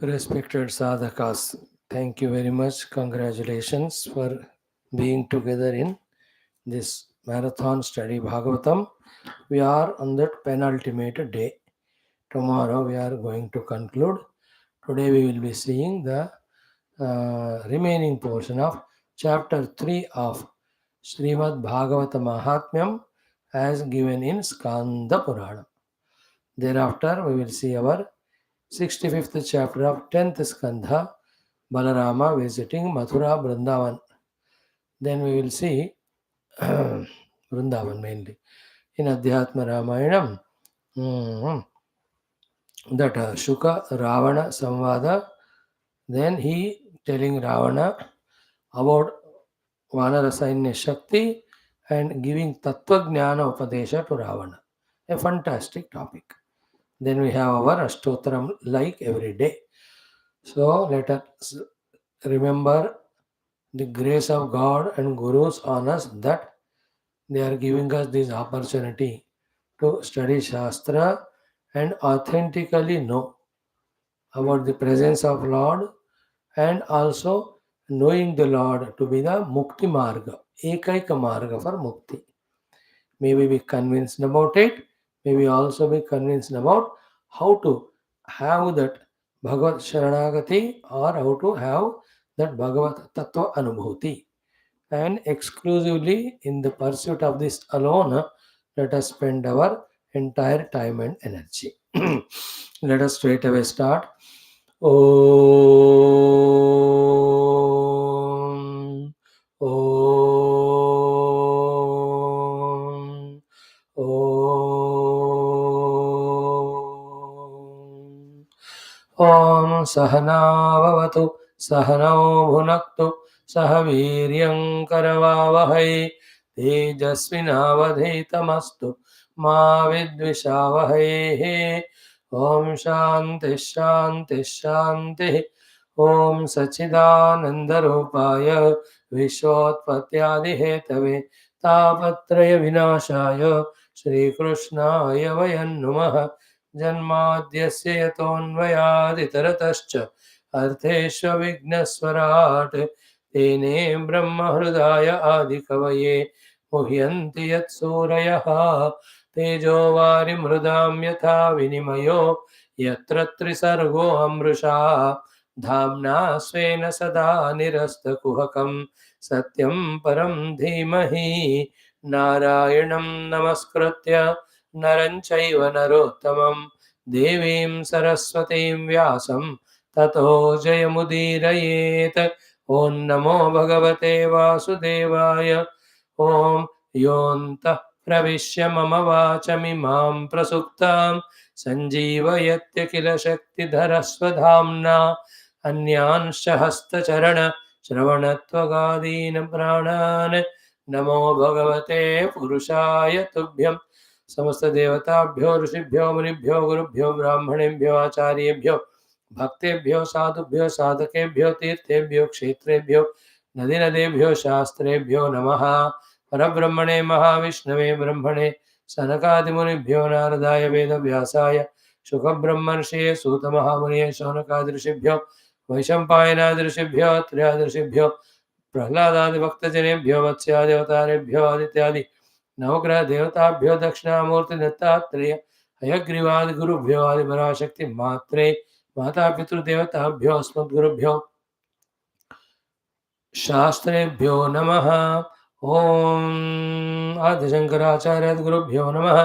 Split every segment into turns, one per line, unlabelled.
Respected sadhakas, thank you very much. Congratulations for being together in this marathon study Bhagavatam. We are on the penultimate day. Tomorrow we are going to conclude. Today we will be seeing the remaining portion of chapter 3 of Srimad Bhagavata Mahathmyam as given in Skandha Puranam. Thereafter we will see our 65th chapter of 10th Skandha, Balarama visiting Mathura Brundavan. Then we will see Vrindavan mainly. In Adhyatma Ramayanam, that Shuka Ravana Samvada, then he telling Ravana about Vanarasainya Shakti and giving Tattva Jnana Upadesha to Ravana. A fantastic topic. Then we have our Ashtotram like every day. So let us remember the grace of God and Gurus on us that they are giving us this opportunity to study Shastra and authentically know about the presence of Lord and also knowing the Lord to be the Mukti Marga, Ekaika Marga for Mukti. May we be convinced about it, may we also be convinced about how to have that Bhagavad Sharanagati or how to have that Bhagavad Tattva Anubhuti. And exclusively in the pursuit of this alone, let us spend our entire time and energy. Let us straight away start. Om, Om, Om. Om Sahanavavatu Sahanau Bhunaktu Sahaviryam Karavavahai Tejasvinavadhitamastu Ma Vidvishavahai. Om Shanti Shanti Shanti. Om Sachidanandarupaya Vishwotpatyadihetave Tapatraya Vinashaya Shri Krishnaya Vayan Namaha. जन्माद्यस्य यतोऽन्वयादितरतश्च अर्थेष्वविघ्नस्वराट् तेने ब्रह्महृदाय आदिकवये मुह्यन्ति यत्सूरयः तेजो वारिमृदां यथा विनिमयो यत्र त्रिसर्गो अमृषा धाम्ना स्वेन सदा निरस्तकुहकं सत्यं परं धीमहि नारायणं नमस्कृत्य नरं चैव नरोत्तमं देवीं सरस्वतीं व्यासं ततो जयमुदीरयेत्. ॐ नमो भगवते वासुदेवाय. ॐ योऽन्तः प्रविश्य मम वाचमिमां प्रसुप्तां सञ्जीवयत्य किल शक्तिधरस्वधाम्ना अन्यांश्च हस्तचरणश्रवणत्वगादीन् प्राणान् नमो भगवते पुरुषाय तुभ्यम्. समस्त देवताभ्यो ऋषिभ्यो मुनिभ्यो गुरुभ्यो ब्राह्मणेभ्यो आचार्येभ्यो भक्तेभ्यो साधुभ्यो साधकेभ्यो तीर्थेभ्यो क्षेत्रेभ्यो नदीनदेभ्यो शास्त्रेभ्यो नमः. परब्रह्मणे महाविष्णवे ब्रह्मणे सनकादिमुनिभ्यो नारदाय वेदव्यासाय शुकब्रह्मर्षये सूतमहामुनिये शौनकादृशिभ्यो वैशम्पायनादृशिभ्यो त्र्यादृशिभ्यो प्रह्लादादिभक्तजनेभ्यो वत्स्यादिवतारेभ्यो आदित्यादि नवग्रह देवताभ्यो दक्षिणामूर्ति दत्तात्रेय हयग्रीवादि गुरुभ्यो आदिपराशक्ति मात्रे माता पितृदेवताभ्यो अस्मद्गुरुभ्यो शास्त्रेभ्यो नमः. ओम आदिशंकराचार्य गुरुभ्यो नमः.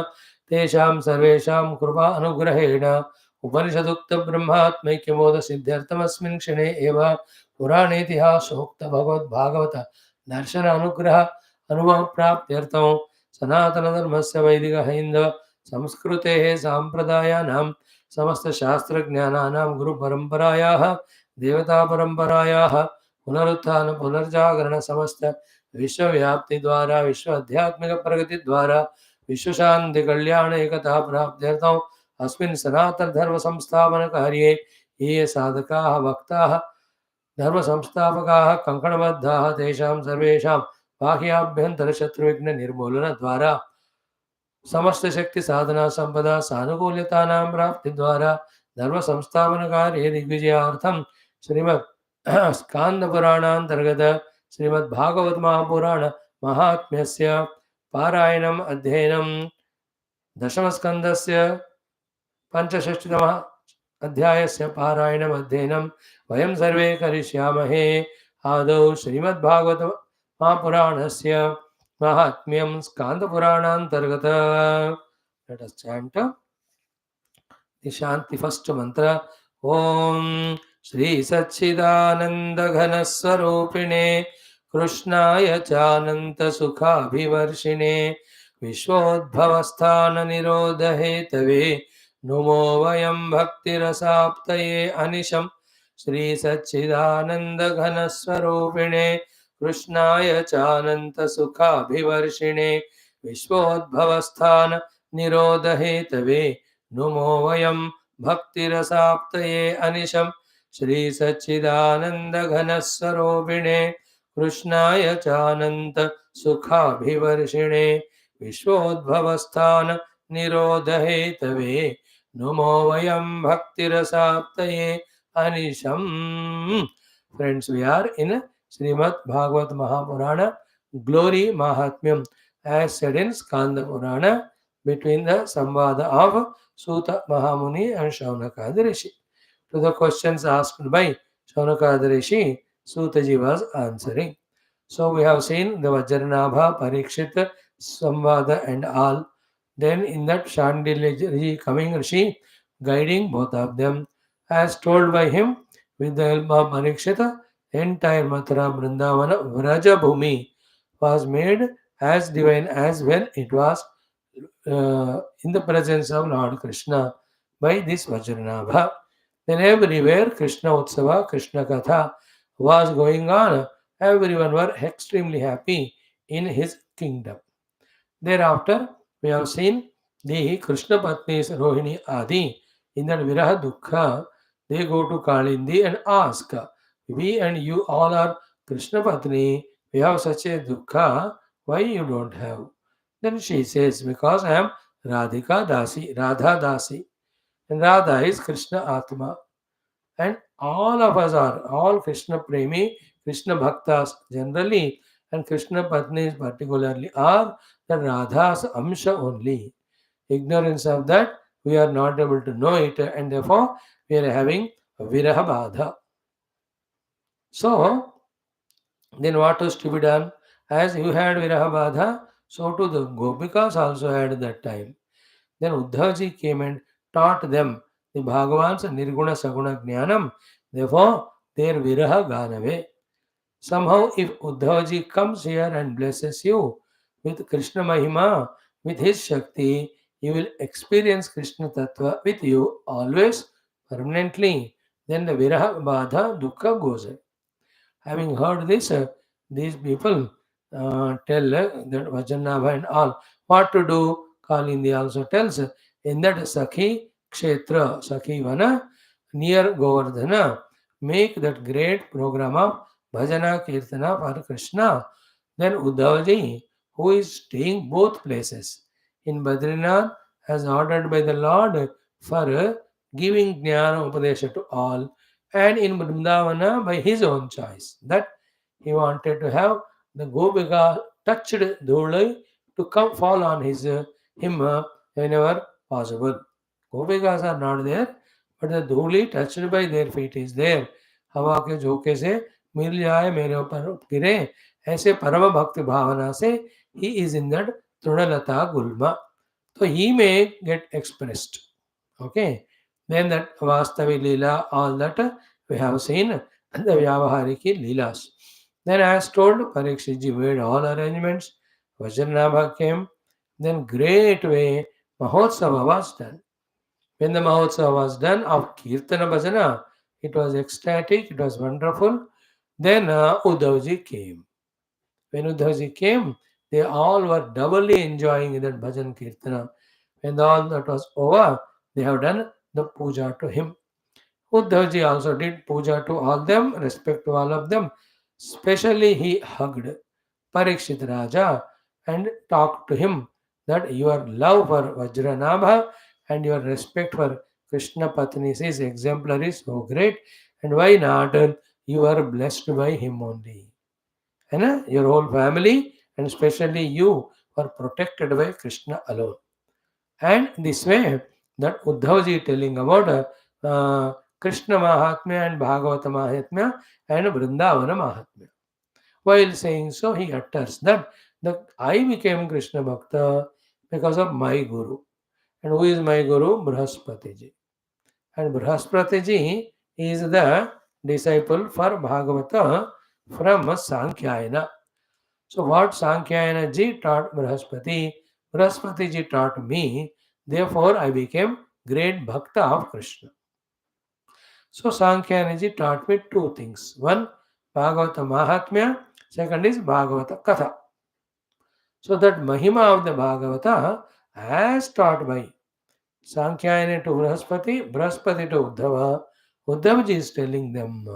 तेषां सर्वेषां कृपा अनुग्रहेण उपनिषदुक्त ब्रह्मात्मैक्यबोध सिद्ध्यर्थमस्मिन् क्षणे एव पुराणेतिहासोक्त भगवद्भागवत दर्शन अनुग्रह अनुभव प्राप्त्यर्थं सनातनधर्मस्य वैदिक हैन्दव संस्कृतेः साम्प्रदायानां समस्त शास्त्रज्ञानानां गुरुपरम्परायाः देवतापरम्परायाः पुनरुत्थान पुनर्जागरण समस्त विश्वव्याप्ति द्वारा विश्व आध्यात्मिक प्रगति द्वारा विश्व शांति कल्याण एकता प्राप्त्यर्थं अस्मिन् सनातन धर्म संस्थापन कार्ये ये साधकाः वक्ताः धर्म संस्थापकाः कंकणबद्धाः तेषां सर्वेषां बाह्याभ्यंतर शत्रुविघ्न निर्मूलन द्वारा समस्त शक्ति साधना संपदा सानुकूल्यतानां प्राप्ति द्वारा धर्म संस्थापनकार्ये दिग्विजयार्थम श्रीमद् स्कांद पुराणांतर्गत श्रीमद् भागवत महापुराण महात्म्यस्य पारायणम् अध्ययनं दशमस्कन्धस्य पंचषष्टितमः अध्यायस्य पारायणम् अध्ययनं वयं सर्वे करिष्यामहे। आदौ Shrimad Bhagavat महापुराणस्य माहात्म्यं स्कान्दपुराणान्तर्गत। Let us chant the Shanti first mantra. Om Shri Satchidananda Ghana Swarupine Krishnaya Chananta Sukha Bhivarshine Vishwodbhavasthana Nirodha Hetave Numo Vayam Bhakti Rasaptaye Anisham Shri Satchidananda Ghana Swarupine Krishnaya Chananta Sukha Bhivarshine Vishwodbhavasthana Nirodha Hetave नुमो वयं भक्तिरसाप्तये अनिशं श्री सच्चिदानंद घन स्वरूपिणे कृष्णाय चानंत सुखाभिवर्षिणे विश्वोद्भवस्थान निरोध Hathaway नुमो वयं भक्तिरसाप्तये अनिशम. Friends, we are in Srimad Bhagawat Mahapurana, Glory Mahathmyam, as said in Skandha Purana, between the Samvada of Suta Mahamuni and Shaunakadi Rishi. To the questions asked by Shaunakadi Rishi, Sutaji was answering. So we have seen the Vajranabha, Parikshit, Samvada and all. Then in that Shandilya coming Rishi, guiding both of them. As told by him, with the help of Parikshita, entire Mathura Brundavana Vraja Bhumi was made as divine as when it was in the presence of Lord Krishna by this Vajranabha. Then everywhere Krishna Utsava, Krishna Katha was going on. Everyone were extremely happy in his kingdom. Thereafter, we have seen the Krishna Patnis Rohini Adi. In that Viraha Dukha, they go to Kalindi and ask, we and you all are Krishna Patni, we have such a Dukha, why you don't have? Then she says, because I am Radhika Dasi, Radha Dasi. And Radha is Krishna Atma. And all of us are, all Krishna Premi, Krishna Bhaktas generally, and Krishna Patnis particularly are the Radha's Amsha only. Ignorance of that, we are not able to know it, and therefore we are having Viraha Badha. So, then what was to be done? As you had Viraha Badha, so too the Gopikas also had that time. Then Uddhavji came and taught them the Bhagavan's Nirguna Saguna Jnanam. Therefore, their Viraha gone away. Somehow, if Uddhavji comes here and blesses you with Krishna Mahima, with his Shakti, you will experience Krishna Tattva with you always, permanently. Then the Viraha Badha Dukkha goes away. Having heard this, these people tell that Vajranabha and all what to do. Kalindi also tells in that Sakhi Kshetra, Sakhi Vana, near Govardhana, make that great program of Bhajana Kirtana for Krishna. Then Uddhavji, who is staying both places in Badrinath, as ordered by the Lord for giving Jnana Upadesha to all, and in Vrindavana by his own choice. That he wanted to have the Gopika touched Dhulai to come fall on his him whenever possible. Gopikas are not there, but the Dhuli touched by their feet is there. हवा के झोंके से मिल जाए मेरे ऊपर गिरे ऐसे परम भक्ति भावना से he is in that Trunalata Gulma. So he may get expressed. Okay. Then that Vastavi Leela, all that we have seen the Vyavahariki Leelas. Then as told, Parikshitji made all arrangements. Vajranabha came. Then great way Mahotsava was done. When the Mahotsava was done of Kirtana Bhajana, it was ecstatic, it was wonderful. Then Uddhavji came. When Uddhavji came, they all were doubly enjoying that Bhajan Kirtana. When all that was over, they have done the puja to him. Uddhavji also did puja to all them, respect to all of them. Especially he hugged Parikshit Raja and talked to him that your love for Vajranabha and your respect for Krishna Patnis is exemplary, so great, and why not? You are blessed by him only. And your whole family, and especially you, are protected by Krishna alone. And this way, that Uddhavaji telling about Krishna Mahathmya and Bhagavata Mahathmya and Vrindavana Mahathmya. While saying so, he utters that I became Krishna Bhakta because of my Guru. And who is my Guru? Brihaspatiji. And Brihaspatiji is the disciple for Bhagavata from Sankhyayana. So what Sankhya ji taught Brihaspati, Brihaspati ji taught me, therefore I became great Bhakta of Krishna. So Sankhya ji taught me two things. One, Bhagavata Mahatmya, second is Bhagavata Katha. So that Mahima of the Bhagavata as taught by Sankhya to Brihaspati, Brihaspati to Uddhava, Uddhavaji is telling them.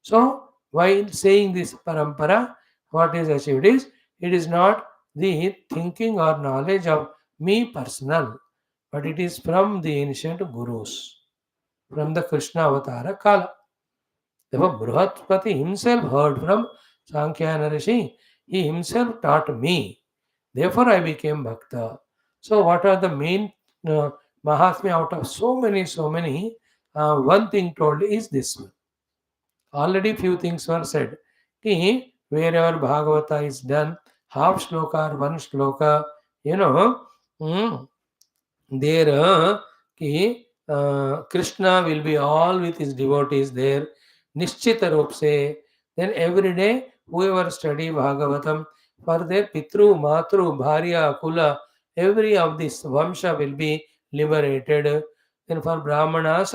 So, while saying this parampara, what is achieved is, it is not the thinking or knowledge of me personal, but it is from the ancient gurus, from the Krishna Avatara Kala. Therefore, Brihaspati himself heard from Sankhya Rishi, he himself taught me. Therefore, I became Bhakta. So, what are the main Mahatmya out of so many? One thing told is this one. Already few things were said. Wherever Bhagavata is done, half shloka or one shloka, mm, there Krishna will be all with his devotees there, Nishchita Rup se. Then every day, whoever study Bhagavatam, for their Pitru, Matru, Bharya, Kula, every of this Vamsha will be liberated. Then for Brahmanas,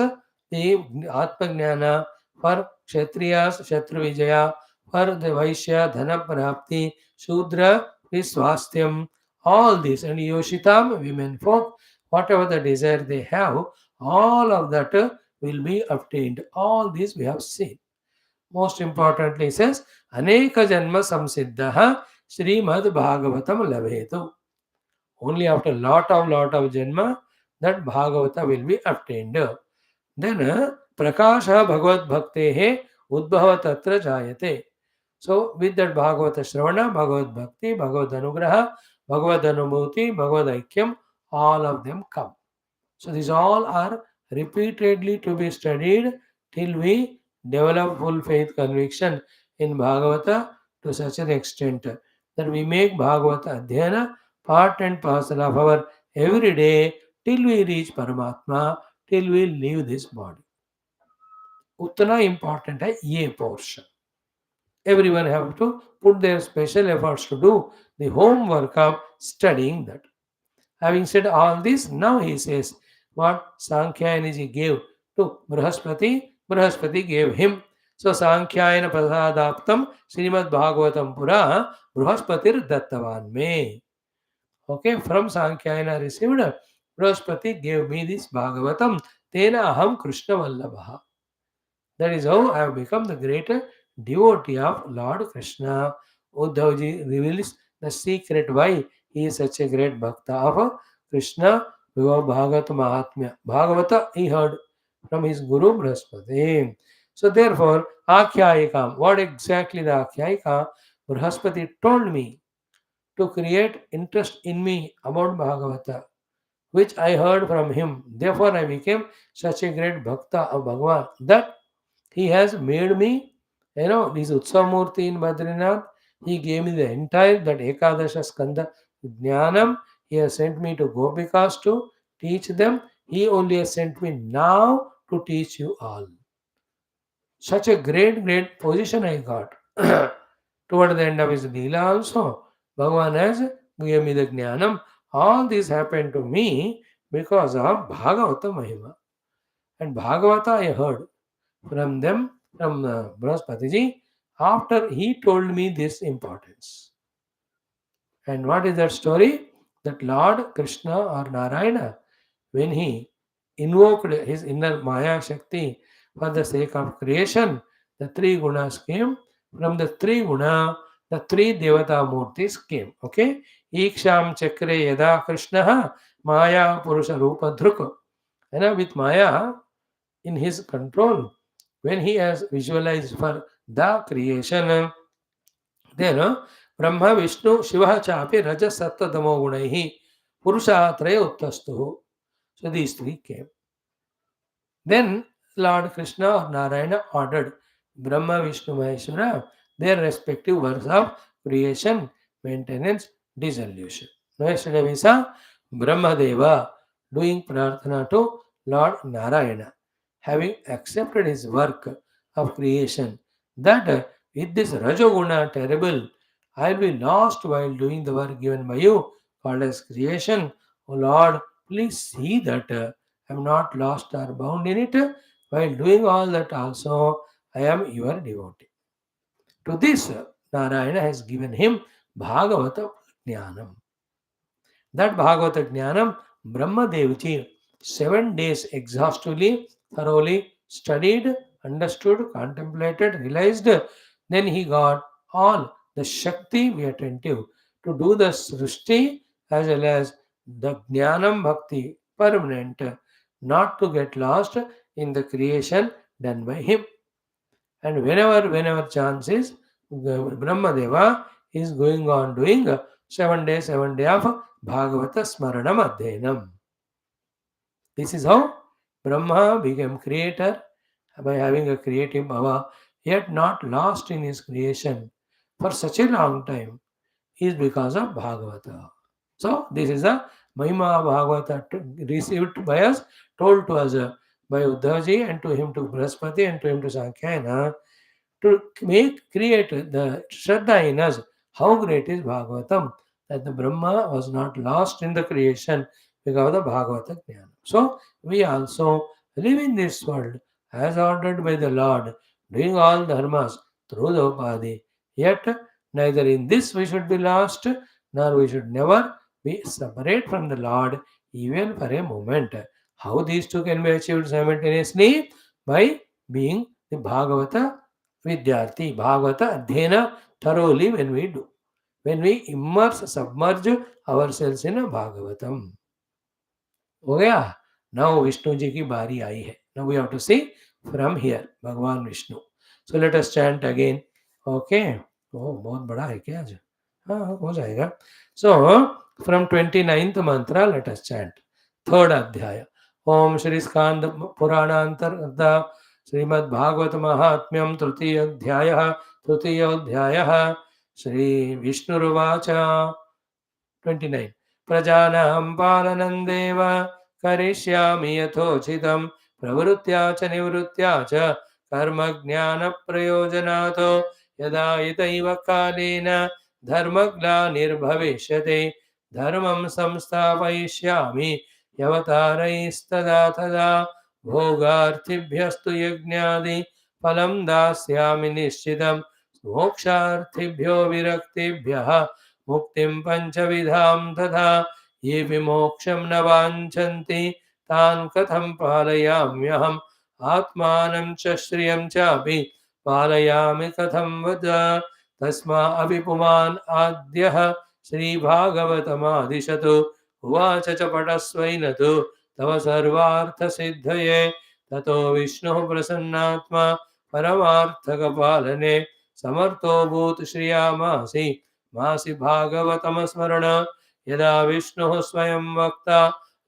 the Atma Jnana, for Kshatriyas, Shatru Vijaya, for the Vaishya, Dhana Prapti, Shudra, Viswastham, all this, and Yoshitam, women folk, whatever the desire they have, all of that will be obtained. All this we have seen. Most importantly, it says, Aneka Janma Samsiddha Srimad Bhagavatam Labhetu. Only after lot of Janma that Bhagavata will be obtained. Then Prakasha Bhagavad Bhaktehe Udbhava Tatra Jayate. So with that Bhagavata Shravana, Bhagavad Bhakti, Bhagavad Anugraha, Bhagavad Anubhuti, Bhagavad Aikyam, all of them come. So these all are repeatedly to be studied till we develop full faith conviction in Bhagavata to such an extent that we make Bhagavata Adhyana part and parcel of our everyday till we reach Paramatma, till we leave this body. Uttana important hai ye portion. Everyone have to put their special efforts to do the homework of studying that. Having said all this, now he says what Sankhyaniji gave to Brihaspati, Brihaspati gave him. So Sankhyayana Prasadaptam Srimad Bhagavatam Pura Brihaspati Dattavan me. Okay, from Sankhyayana received, Brihaspati gave me this Bhagavatam. Tena aham Krishna Vallabha. That is how I have become the greater devotee of Lord Krishna. Uddhavji reveals the secret why he is such a great bhakta of Krishna. Bhagavata Mahatmya. Bhagavata he heard from his Guru Brihaspati. So therefore, Akhyayikam. What exactly the Akhyayika? Brihaspati told me to create interest in me about Bhagavata, which I heard from him. Therefore, I became such a great bhakta of Bhagavan that he has made me, this Utsamurti in Badrinath. He gave me the entire, that Ekadasha Skandha Jnanam. He has sent me to Gopikas to teach them. He only has sent me now to teach you all. Such a great position I got. Toward the end of his Leela also, Bhagavan has given me the Jnanam. All this happened to me because of Bhagavata Mahima. And Bhagavata I heard from them, from Brihaspatiji, after he told me this importance. And what is that story? That Lord Krishna or Narayana, when he invoked his inner Maya Shakti for the sake of creation, the three gunas came. From the three guna, the three Devata Murtis came. Okay? Iksham Chakre Yada Krishna Maya Purusha Rupa Druk. with Maya in his control, when he has visualized for the creation, then Brahma, Vishnu, Shiva chapi Raja Satta Tamo Gunaihi Purusha Traya Uttastu. So these three came. Then Lord Krishna or Narayana ordered Brahma, Vishnu, Maheshwara their respective works of creation, maintenance, dissolution. Now yesterday we saw Brahma Deva doing prarthana to Lord Narayana, having accepted his work of creation, that with this Rajoguna terrible, I will be lost while doing the work given by you, called as creation. O Lord, please see that I am not lost or bound in it. While doing all that also, I am your devotee. To this, Narayana has given him Bhagavata Jnanam. That Bhagavata Jnanam, Brahma Devji 7 days exhaustively, thoroughly studied, understood, contemplated, realized. Then he got all the Shakti, be attentive, to do the Srishti as well as the Jnanam Bhakti, permanent, not to get lost in the creation done by him. And whenever chance is, Brahmadeva is going on doing 7 day of Bhagavata Smaranam Adhayanam. This is how Brahma became creator by having a creative power, yet not lost in his creation for such a long time, is because of Bhagavata. So this is a Mahima Bhagavata received by us, told to us by Uddhavaji and to him to Brahaspati and to him to Sankhya, to create the Shraddha in us. How great is Bhagavatam, that the Brahma was not lost in the creation because of the Bhagavata Jnana. So we also live in this world as ordered by the Lord, doing all dharmas through the Upadi. Yet neither in this we should be lost, nor we should never be separate from the Lord even for a moment. How these two can be achieved simultaneously? By being the Bhagavata Vidyarthi, Bhagavata Adhyena thoroughly when we do. When we submerge ourselves in a Bhagavatam. हो गया? Now Vishnu ji की बारी आई है. Now we have to see from here, Bhagwan Vishnu. So let us chant again. Okay. Oh, बहुत बड़ा है क्या आज? हाँ, हो जाएगा. So from 29th mantra, let us chant. Third अध्याय. ओम श्री स्कांद पुराणांतर्गत श्रीमद् भागवत महात्म्यम तृतीयोऽध्यायः श्री विष्णुरुवाच 29 प्रजानां पालनं देव करिष्यामि यथोचितं प्रवृत्त्या च निवृत्त्या च कर्मज्ञानप्रयोजनातो यदा इतैव कालेन धर्मग्लानिर्भविष्यति धर्मं संस्थापयिष्यामि यवतारैस्तदा तदा भोगार्थिभ्यस्तु यज्ञादि फलं दास्यामि निश्चितं मोक्षार्थिभ्यो विरक्तिभ्यः मुक्तिं पञ्चविधां तथा ये विमोक्षं न वाञ्छन्ति तान् कथं पालयाम्यहम् आत्मानं च श्रियं चापि पालयामि कथं वद तस्मा अभिपुमान् आद्यः श्रीभागवतमादिशतु उवाच च पटस्वैनतु तव सर्वार्थसिद्धये ततो विष्णुः प्रसन्नात्मा परमार्थकपालने समर्थो भूत् श्रियामासि मासि भागवतमस्मरण यदा विष्णुः स्वयं वक्ता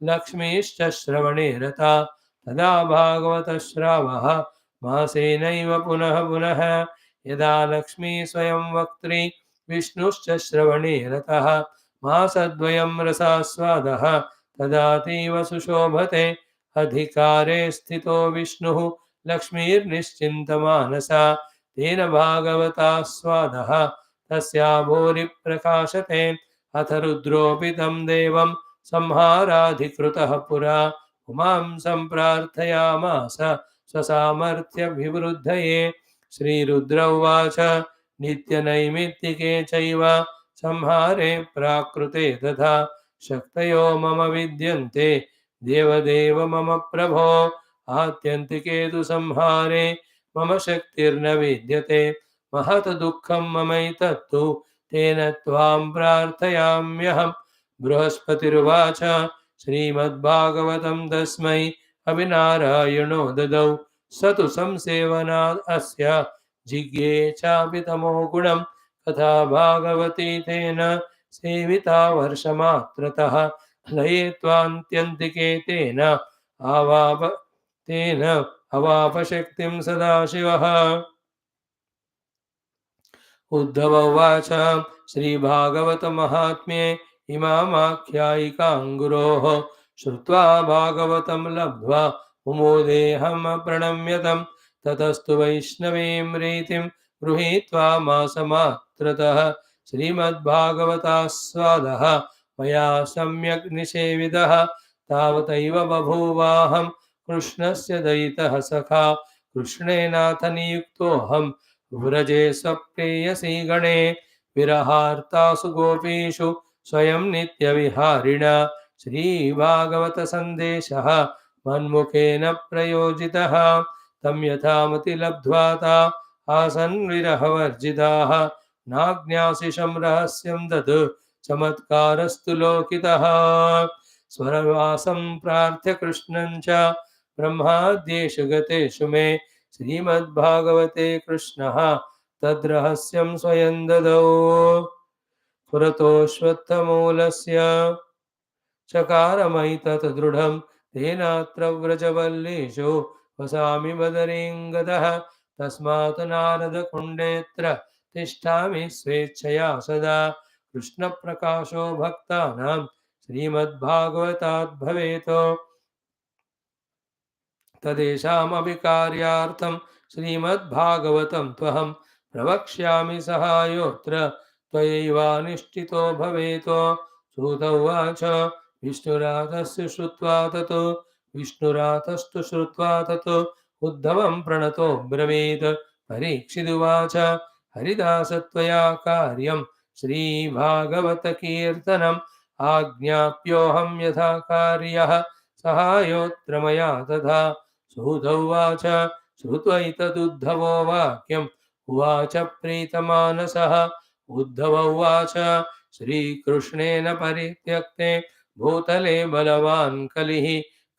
लक्ष्मीश्च श्रवणे रता तदा भागवतश्रावः मासेनैव पुनः पुनः यदा लक्ष्मी स्वयं वक्त्री विष्णुश्च श्रवणे रतः मासद्वयं रसास्वादः तदातीव सुशोभते अधिकारे स्थितो विष्णुः लक्ष्मीर्निश्चिन्तमानसा तेन भागवतास्वादः तस्या भूरि प्रकाशते अथ रुद्रोऽपि तं देवं संहाराधिकृतः पुरा उमां सम्प्रार्थयामास स्वसामर्थ्यभिवृद्धये श्रीरुद्र उवाच नित्यनैमित्तिके चैव संहारे प्राकृते तथा शक्तयो मम विद्यन्ते देवदेव मम प्रभो आत्यन्तिके तु संहारे मम शक्तिर्न विद्यते महत् दुःखं ममैतत्तु तेन त्वां प्रार्थयाम्यहम् बृहस्पतिरुवाच श्रीमद्भागवतं तस्मै अभिनारायणो ददौ स तु संसेवनात् अस्य जिज्ञे चापि तमो गुणं कथा भागवती तेन सेविता वर्षमात्रतः लये त्वान्त्यन्तिके तेन अवाप शक्तिं सदाशिवः। उद्धव उवाच श्रीभागवत महात्म्ये इमामाख्यायिकां गुरोः श्रुत्वा भागवतं लब्ध्वा मुमोदेऽहं प्रणम्यतं ततस्तु वैष्णवीं रीतिं गृहीत्वा मासमात्रतः श्रीमद्भागवतास्वादः मया सम्यक् निषेवितः तावतैव बभूवाहं कृष्णस्य दयितः सखा कृष्णेनाथ नियुक्तोऽहं व्रजे स्वप्रेयसी गणे विरहार्तासु गोपीषु स्वयं नित्यविहारिणा श्रीभागवत संदेशः मन्मुखेन प्रयोजितः तं यथामति लब्ध्वा ता आसन् विरहवर्जिताः नाज्ञासिषं रहस्यं दद् चमत्कारस्तु लोकितः स्वरवासं प्रार्थ्य कृष्णं च ब्रह्माद्येषु गतेषु मे श्रीमद्भागवते कृष्णः तद्रहस्यं स्वयं ददौ पुरतोऽश्वत्थमूलस्य चकारमैतत् दृढं तेनात्र व्रजवल्लीषु वसामि बदरीङ्गतः तस्मात् नारदकुण्डेऽत्र तिष्ठामि स्वेच्छया सदा कृष्णप्रकाशो भक्तानां श्रीमद्भागवतात् भवेत् तदेषामपि कार्यार्थं श्रीमद्भागवतं त्वहं प्रवक्ष्यामि सहायोऽत्र त्वयैवानुष्ठितो भवेत् सूत उवाच विष्णुरातस्तु श्रुत्वा तत् उद्धवं प्रणतो ब्रवीत् परीक्षिदुवाच हरिदास त्वया कार्यं श्रीभागवतकीर्तनम् आज्ञाप्योऽहं यथा कार्यः सहायोऽत्र मया तथा सूत उवाच श्रुत्वैतदुद्धवो वाक्यम् उवाच प्रीतमानसः उद्धव उवाच श्रीकृष्णेन परित्यक्ते भूतले बलवान् कलिः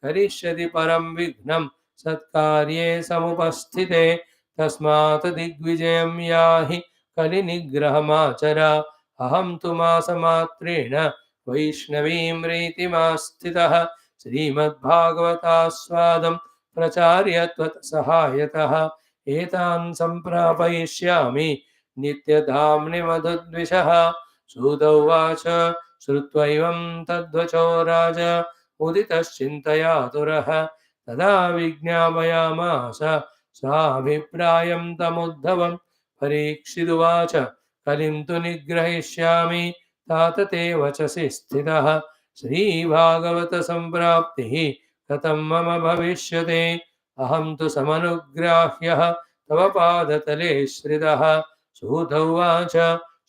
करिष्यति परं विघ्नं सत्कार्ये समुपस्थिते तस्मात् दिग्विजयं याहि कलिनिग्रहमाचर अहं तु मासमात्रेण वैष्णवीं रीतिमास्थितः श्रीमद्भागवतास्वादं प्रचार्य त्वत्सहायतः एतान् सम्प्रापयिष्यामि नित्यधाम्नि मधुद्विषः सूत उवाच श्रुत्वैवं तद्वचो राज उदितश्चिन्तयातुरः तदा विज्ञापयामास स्वाभिप्रायं तमुद्धवं परीक्षिदुवाच कलिं तु निग्रहीष्यामि तात ते वचसि स्थितः श्रीभागवत सम्प्राप्तिः कथं मम भविष्यते अहं तु समनुग्राह्यः तव पादतले श्रितः सूत उवाच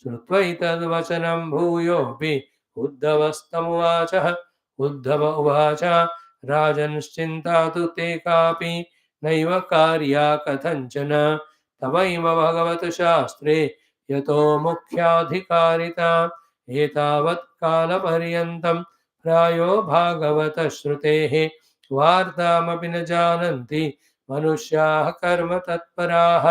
श्रुत्वैतद्वचनं भूयोऽपि उद्धवस्तमुवाचः उद्धव उवाच राजन्श्चिन्ता तु ते कापि नैव कार्या कथञ्चन तवैव भगवत् शास्त्रे यतो मुख्याधिकारिता एतावत् कालपर्यन्तं प्रायो भागवत श्रुतेः वार्तामपि न जानन्ति मनुष्याः कर्म तत्पराः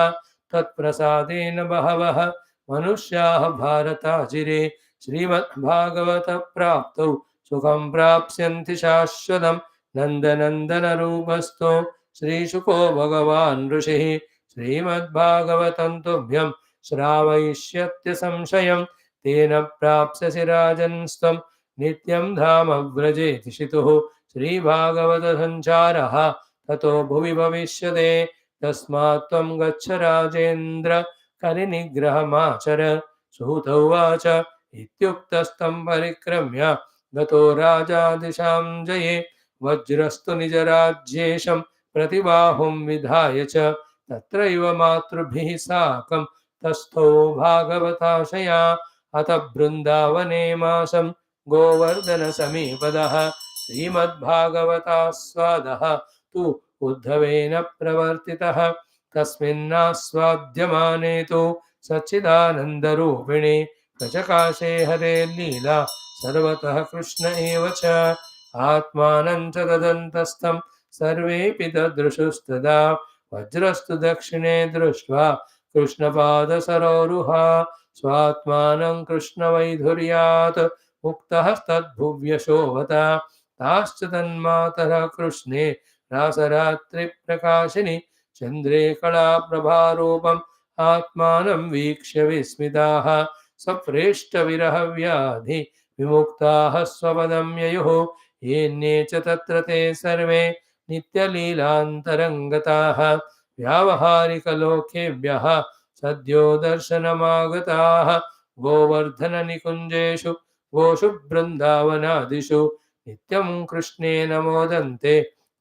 तत्प्रसादेन बहवः मनुष्याः भारताजिरे श्रीमद्भागवत प्राप्तौ सुखं प्राप्स्यन्ति शाश्वतं नन्दनन्दनरूपस्थो श्रीशुको भगवान् ऋषिः श्रीमद्भागवतं तुभ्यं श्रावयिष्यत्य संशयं तेन प्राप्स्यसि राजन्स्त्वं नित्यं धाम व्रजेतिशितुः श्रीभागवत संचारः ततो भुवि भविष्यते तस्मात् त्वं गच्छ राजेन्द्र कलिनिग्रहमाचर सूत उवाच इत्युक्तस्तं परिक्रम्य गतो राजा दिशां जये वज्रस्तु निजराज्येशं प्रतिबाहुं विधाय च तत्रैव मातृभिः साकं तस्थो भागवताशया अथ बृन्दावने मासं गोवर्धनसमीपदः श्रीमद्भागवतास्वादः तु उद्धवेन प्रवर्तितः तस्मिन्नास्वाद्यमाने तु सच्चिदानन्दरूपिणे प्रचकाशे हरे लीला सर्वतः कृष्ण एव च आत्मानं च तदन्तस्थं सर्वेऽपि तदृशुस्तदा वज्रस्तु दक्षिणे दृष्ट्वा कृष्णपादसरोरुहा स्वात्मानं कृष्णवैधुर्यात् मुक्तस्तद्भुव्यशोभत ताश्च तन्मातरः कृष्णे रासरात्रिप्रकाशिनि चन्द्रे कलाप्रभारूपम् आत्मानं वीक्ष्य विस्मिताः सप्रेष्टविरहव्याधि विमुक्ताः स्वपदं ययुः येन्ये च तत्र ते सर्वे नित्यलीलान्तरङ्गताः व्यावहारिकलोकेभ्यः सद्यो दर्शनमागताः गोवर्धननिकुञ्जेषु गोषु बृन्दावनादिषु नित्यं कृष्णेन मोदन्ते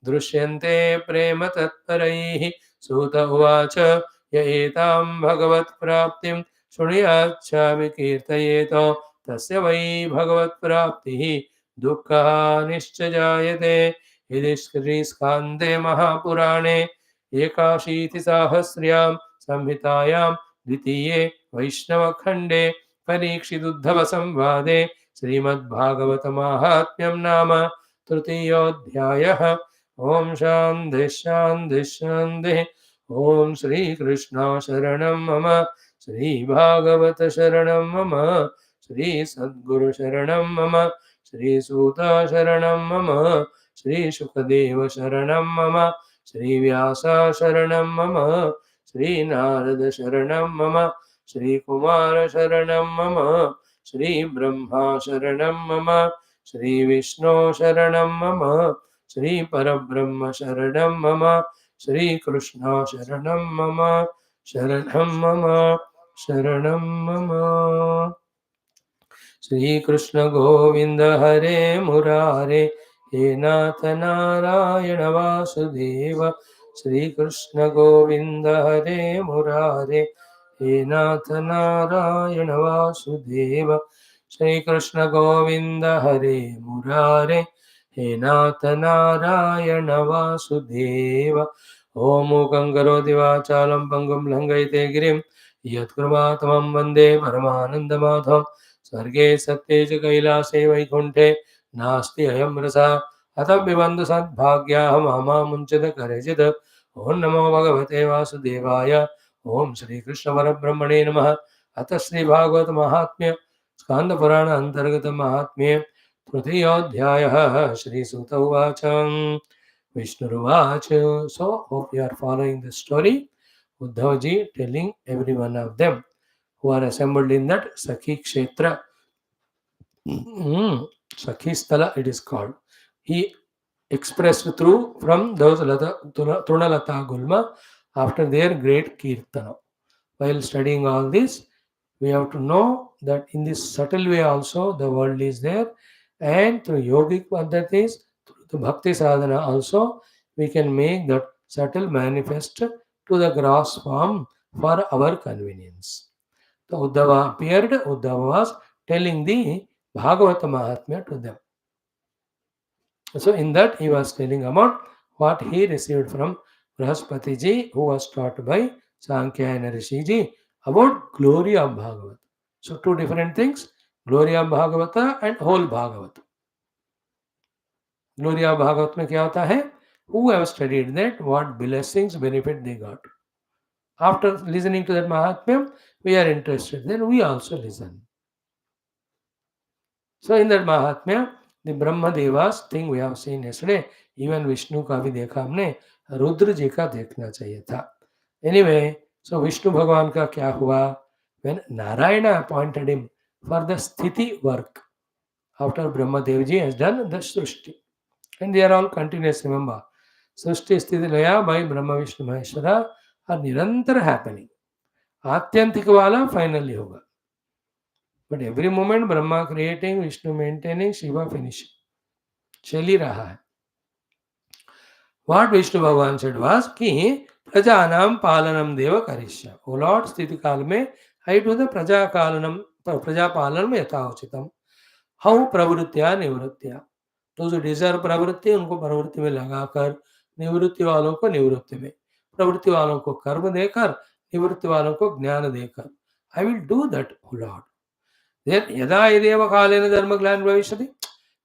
दृश्यन्ते प्रेम तत्परैः सूत उवाच य एतां भगवत्प्राप्तिं शृणुयाच्छामि कीर्तयेत तस्य वै भगवत्प्राप्तिः दुःखहानिश्च जायते इति श्रीस्कान्दे महापुराणे एकाशीतिसाहस्र्यां संहितायां द्वितीये वैष्णवखण्डे परीक्षिदुद्धवसंवादे श्रीमद्भागवतमाहात्म्यं नाम तृतीयोऽध्यायः। ओम शान्तिः शान्तिः शान्तिः। ओम श्रीकृष्ण शरणं मम श्रीभागवत शरणं मम श्रीसद्गुरु शरणं मम श्रीसूत शरणं मम श्रीशुकदेव शरणं मम श्रीव्यास शरणं मम श्रीनारद शरणं मम श्रीकुमार शरणं मम श्रीब्रह्मा शरणं मम श्रीविष्णु शरणं मम श्रीपरब्रह्म शरणं मम श्रीकृष्ण शरणं मम शरणं मम शरणं मम। श्रीकृष्ण गोविंद हरे मुरारे हे नाथ नारायण वासुदेव श्रीकृष्ण गोविंद हरे मुरारे हे नाथ नारायण वासुदेव श्रीकृष्ण गोविंद हरे मुरारे हे नाथ नारायण वासुदेव। ओम मूकं करोति वाचालं पङ्गुं लङ्घयते गिरिं यत्कृपातमं वन्दे परमानन्दमाधवम् स्वर्गे सत्ये च कैलासे वैकुण्ठे नास्ति अयं रसः अतः पिबन्धु सद्भाग्याः मामुञ्चत करचित्। ॐ नमो भगवते वासुदेवाय। ॐ श्रीकृष्णपरब्रह्मणे नमः। अथ श्रीभागवत महात्म्य स्कान्दपुराण अंतर्गत महात्म्ये तृतीयोऽध्यायः। श्रीसूत उवाच विष्णुरुवाच। So hope you are following the story. Uddhavaji telling every one of them who are assembled in that Sakhi Kshetra, Sakhi Sthala it is called. He expressed through from those Trunalata Gulma after their great Kirtana. While studying all this, we have to know that in this subtle way also the world is there, and through yogic paddhatis, through the bhakti sadhana also, we can make that subtle manifest to the gross form for our convenience. So Uddhava appeared, Uddhava was telling the Bhagavata Mahathmya to them. So in that he was telling about what he received from Brahaspati ji, who was taught by Sankhya Rishi ji, about glory of Bhagavata. So two different things, glory of Bhagavata and whole Bhagavata. Glory of Bhagavata में क्या होता है? Who have studied that, what blessings, benefit they got. After listening to that Mahathmyam, we are interested. Then we also listen. So in that Mahathmya, the Brahma Devas thing we have seen yesterday, even Vishnu का भी देखा हमने, रुद्र जी का देखना चाहिए था. Anyway, so Vishnu Bhagavan का क्या हुआ? When Narayana appointed him for the sthiti work, after Brahma Dev ji has done the Srushti. And they are all continuous, remember. Srushti Sthiti Laya by Brahma Vishnu Maheshwara are nirantar happening. आत्यंतिक वाला finally होगा. But every moment Brahma creating, Vishnu maintaining, Shiva finishing. चल ही रहा है. What Vishnu Bhagavan said was कि प्रजानाम पालनम देव करिष्य. O Lord, स्थिति काल में I do the प्रजा पालनम यथाउचितम. How प्रवृत्तिया निवृत्तिया. Those who desire प्रवृत्ति उनको प्रवृत्ति में लगाकर, निवृत्ति वालों को निवृत्ति में, प्रवृत्ति वालों को कर्म देकर, निवृत्ति वालों को ज्ञान देकर. I will do that, O Lord. Then yada ideva kalena dharma glani bhavishyati.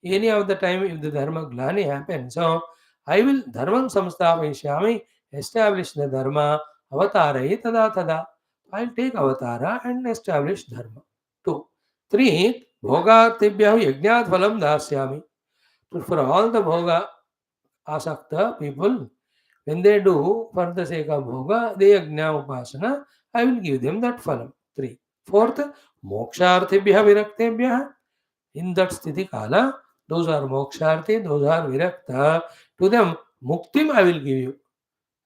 Any of the time if the dharma glani happens, so I will dharman samstapayishyami, establish the dharma, avatare tada tada. I'll take avatara and establish dharma. 2. 3. Bhogatibhyam yajnat phalam dasyami. For all the bhoga asakta people, when they do for the sake of bhoga, they yajna upasana, I will give them that phalam. 3. Fourth, moksharthibhya viraktebhya. In that sthiti kala, those are moksharthi, those are virakta. To them, muktim I will give you.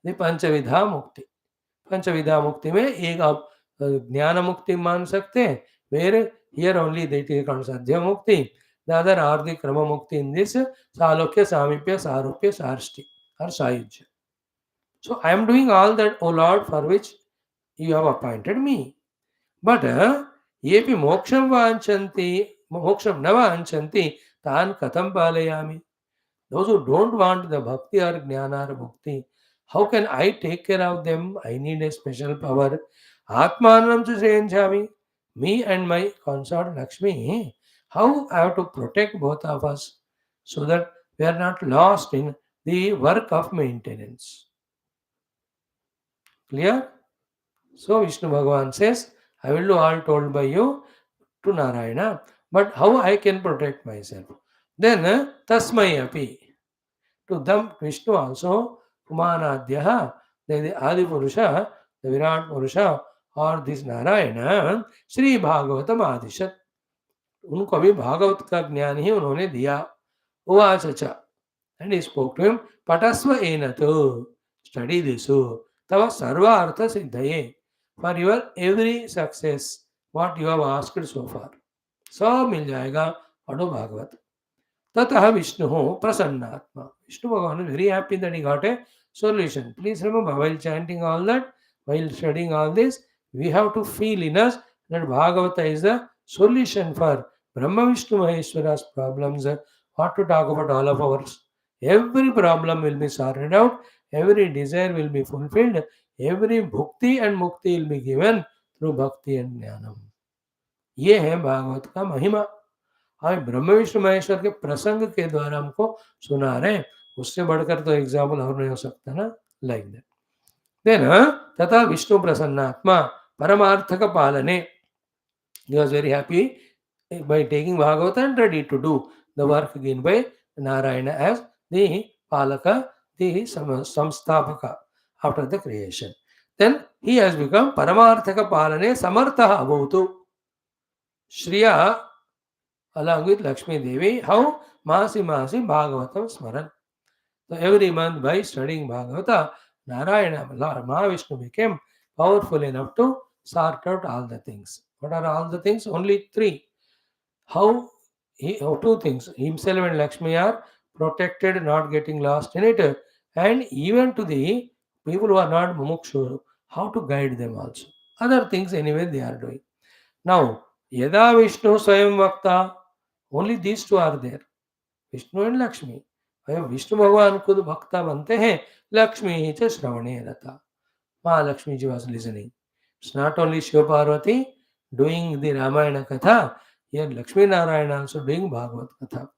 The panchavidha mukti. पंचविधा मुक्ति में एक आप ज्ञान मुक्ति मान सकते हैं, where here only that is called sadhya mukti, the other are the krama mukti in this salokya samipya sarupya sarshti or sayujya. So I am doing all that, O Lord, for which you have appointed me. But yepi moksham vanchanti, moksham na vanchanti, tan katham palayami. Those who don't want the bhakti or jnana or bhakti, how can I take care of them? I need a special power. Atmanam Srenjami, me and my consort Lakshmi, how I have to protect both of us so that we are not lost in the work of maintenance. Clear? So Vishnu Bhagavan says, I will do all told by you to Narayana, but how I can protect myself? Then Tasmai api. To them, Vishnu also, Pumanadhyaha, the Adi Purusha, the Virat Purusha, or this Narayana, Sri Bhagavatam Adishat. उनको भी भागवत का ज्ञान ही उन्होंने दिया. उवाच च, and he spoke to him, Patasva enato, study this, tava sarva artha siddhaye, for your every success, what you have asked so far. सब मिल जाएगा, पढ़ो Bhagavat. Tataha Vishnu Prasannatma. Vishnu Bhagavan is very happy that he got a solution. Please remember, while chanting all that, while studying all this, we have to feel in us that Bhagavata is the solution for Brahma Vishnu Maheshwara's problems. What to talk about all of ours? Every problem will be sorted out, every desire will be fulfilled, every bhukti and mukti will be given through bhakti and jnanam. ये है भागवत का महिमा. हमें ब्रह्म विष्णु महेश्वर के प्रसंग के द्वारा हमको सुना रहे, उससे बढ़कर तो एग्जाम्पल और नहीं हो सकता ना. Like that. देन तथा विष्णु प्रसन्नात्मा परमार्थक पालने, he was very happy by taking Bhagavata and ready to do the work given by Narayana as the Palaka, the Samstapaka after the creation. Then he has become Paramarthaka Palane Samartha Abhutu. Shriya along with Lakshmi Devi, how Masi Bhagavatam Smaran. So every month by studying Bhagavata, Narayana, Lord Mahavishnu became powerful enough to sort out all the things. What are all the things? Only 3. How 2 things. Himself and Lakshmi are protected, not getting lost in it. And even to the people who are not mumukshu, how to guide them also. Other things anyway they are doing. Now, Yada Vishnu Swayam Vakta, only these 2 are there, Vishnu and Lakshmi. Vishnu भगवान खुद भक्ता बनते हैं, लक्ष्मी ही च श्रवणे रता. महालक्ष्मी जी was listening. It's not only Shiva Parvati doing the Ramayana Katha, here Lakshmi Narayana also doing Bhagavat Katha.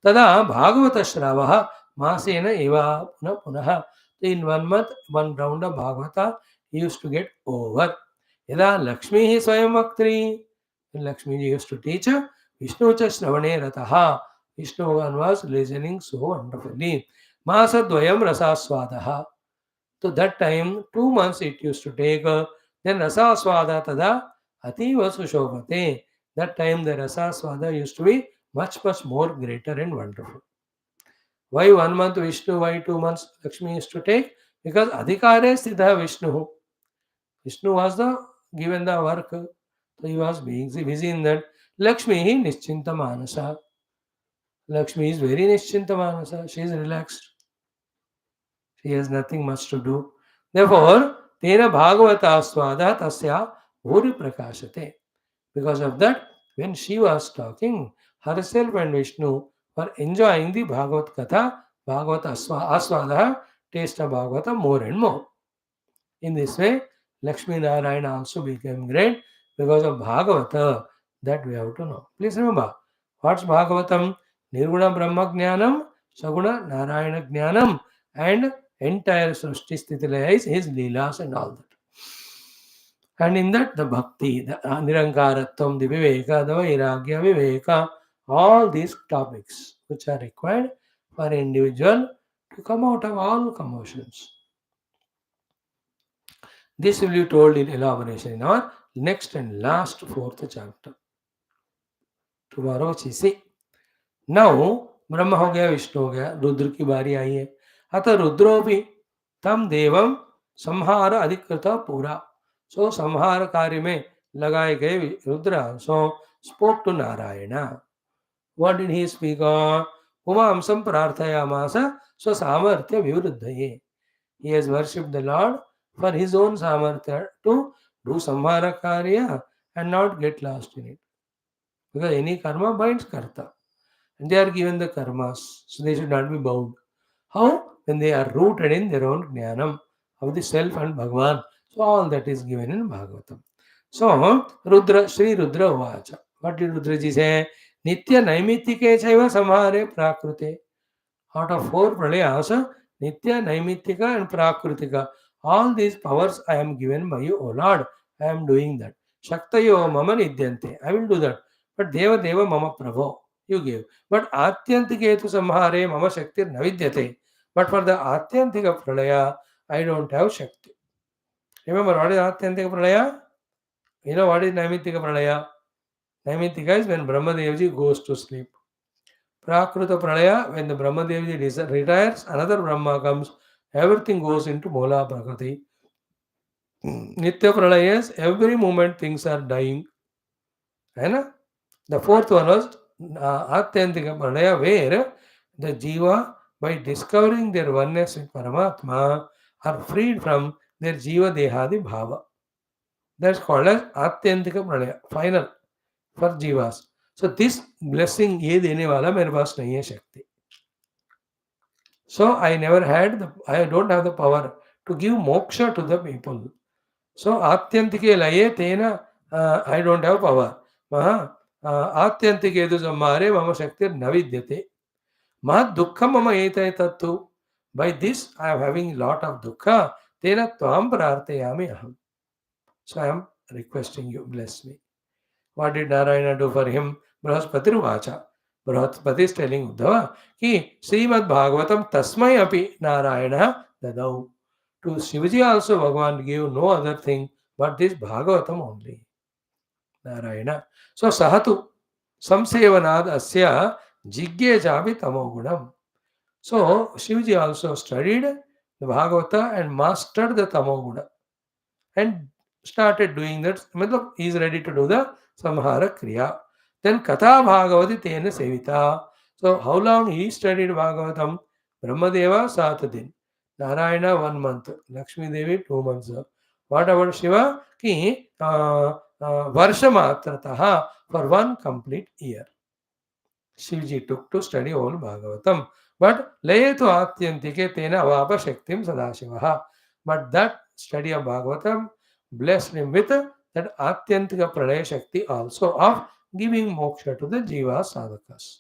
Tada Bhagavata Shravah Masena Eva Puna Punaha. In 1 month, 1 round of Bhagavata he used to get over. Yada Lakshmi hi Swayam Vaktri, Lakshmi ji used to teach, Vishnu cha Shravane Rataha. Vishnu Bhagavan was listening so wonderfully. Masadvayam Rasaswadaha. So that time, 2 months it used to take. Then Rasaswada tada ativa sushobhate. That time the Rasaswada used to be much more greater and wonderful. Why 1 month Vishnu, why 2 months Lakshmi used to take? Because Adhikare Siddha Vishnu. Vishnu was given the work. So he was being busy in that. Lakshmi hi Nischinta Manasa. Lakshmi is very Nischinta Manasa. She is relaxed. She has nothing much to do. Therefore, Tena Bhagavata Swada Tasya Bhuri Prakashate. Because of that, when she was talking, herself and Vishnu were enjoying the Bhagavat Katha, Bhagavat Aswada, taste of Bhagavata more and more. In this way, Lakshmi Narayana also became great because of Bhagavata. That we have to know. Please remember, what's Bhagavatam? Nirguna Brahma Jnanam Saguna Narayana Jnanam and entire Srishti Sthiti Laya is his Leelas and all that. And in that, the bhakti, the nirankaratvam, the viveka, the vairagya, viveka, all these topics which are required for an individual to come out of all commotions. This will be told in elaboration in our next and last fourth chapter. Tomorrow, see. Now, ब्रह्म हो गया, विष्णु हो गया, रुद्र की बारी आई है. अतः रुद्रो भी तम देवम संहार अधिकृत पूरा. So संहार कार्य में लगाए गए Rudra spoke to Narayana. What did he speak on? Umamsam prarthayamasa samarthya vivrudhaye. He has worshipped the Lord for his own samarthya to do samhara karya and not get lost in it. Because any karma binds karta. And they are given the karmas, so they should not be bound. How? When they are rooted in their own jnanam of the self and Bhagavan. So all that is given in Bhagavatam. So Rudra, Sri Rudra Vacha. What did Rudraji say? Nitya Naimitike Chaiva Samhare Prakrute. Out of four pralayas, Nitya, Naimittika and Prakritika. All these powers I am given by you, O Lord. I am doing that. Shaktayo Mama Nidyante. I will do that. But Deva Deva Mama Prabho. You give. But Atyantiketu Samhare Mama Shakti Navidyate. But for the Atyantika Pralaya, I don't have Shakti. Remember what is Atyantika Pralaya? You know what is Naimittika Pralaya? Naimittika is when Brahmadevji goes to sleep. Prakruta Pralaya, when the Brahmadevi retires, another Brahma comes, everything goes into Mola Prakriti. Nitya Pralaya is every moment things are dying. Right? The fourth one was Atyantika Pralaya, where the Jiva, by discovering their oneness with Paramatma, are freed from their Jiva Dehadi Bhava. That's called as Atyantika Pralaya, final for Jivas. So this blessing ये देने वाला मेरे पास नहीं है शक्ति. So I don't have the power to give moksha to the people. So atyantike laye tena I don't have power. Atyantike tu samhare mama shaktir navidyate. Mahad dukkham mama etai tattu. By this I am having lot of dukkha. Tena tvam prarthayami aham. So I am requesting you, bless me. What did Narayana do for him? Brahaspati Vacha. Brahaspati is telling Uddhava कि Srimad Bhagavatam tasmai api Narayana dadau. To Shivaji also Bhagavan gave no other thing but this Bhagavatam only. Narayana. So Sahatu Samsevanad Asya Jigye Jabi Tamogunam. So Shivaji also studied the Bhagavata and mastered the Tamoguna and started doing that. He is ready to do the Samhara Kriya. Then Katha Bhagavati Tena Sevita. So how long he studied Bhagavatam? Brahmadeva 7 din. Narayana 1 month. Lakshmi Devi 2 months. What about Shiva? Ki Varsha for 1 complete year. Shivji took to study all Bhagavatam. But Layetu Atyantike Tena Avapa Shaktim Sadashivaha. But that study of Bhagavatam blessed him with that Atyantika Pralaya Shakti also of giving moksha to the Jiva Sadhakas.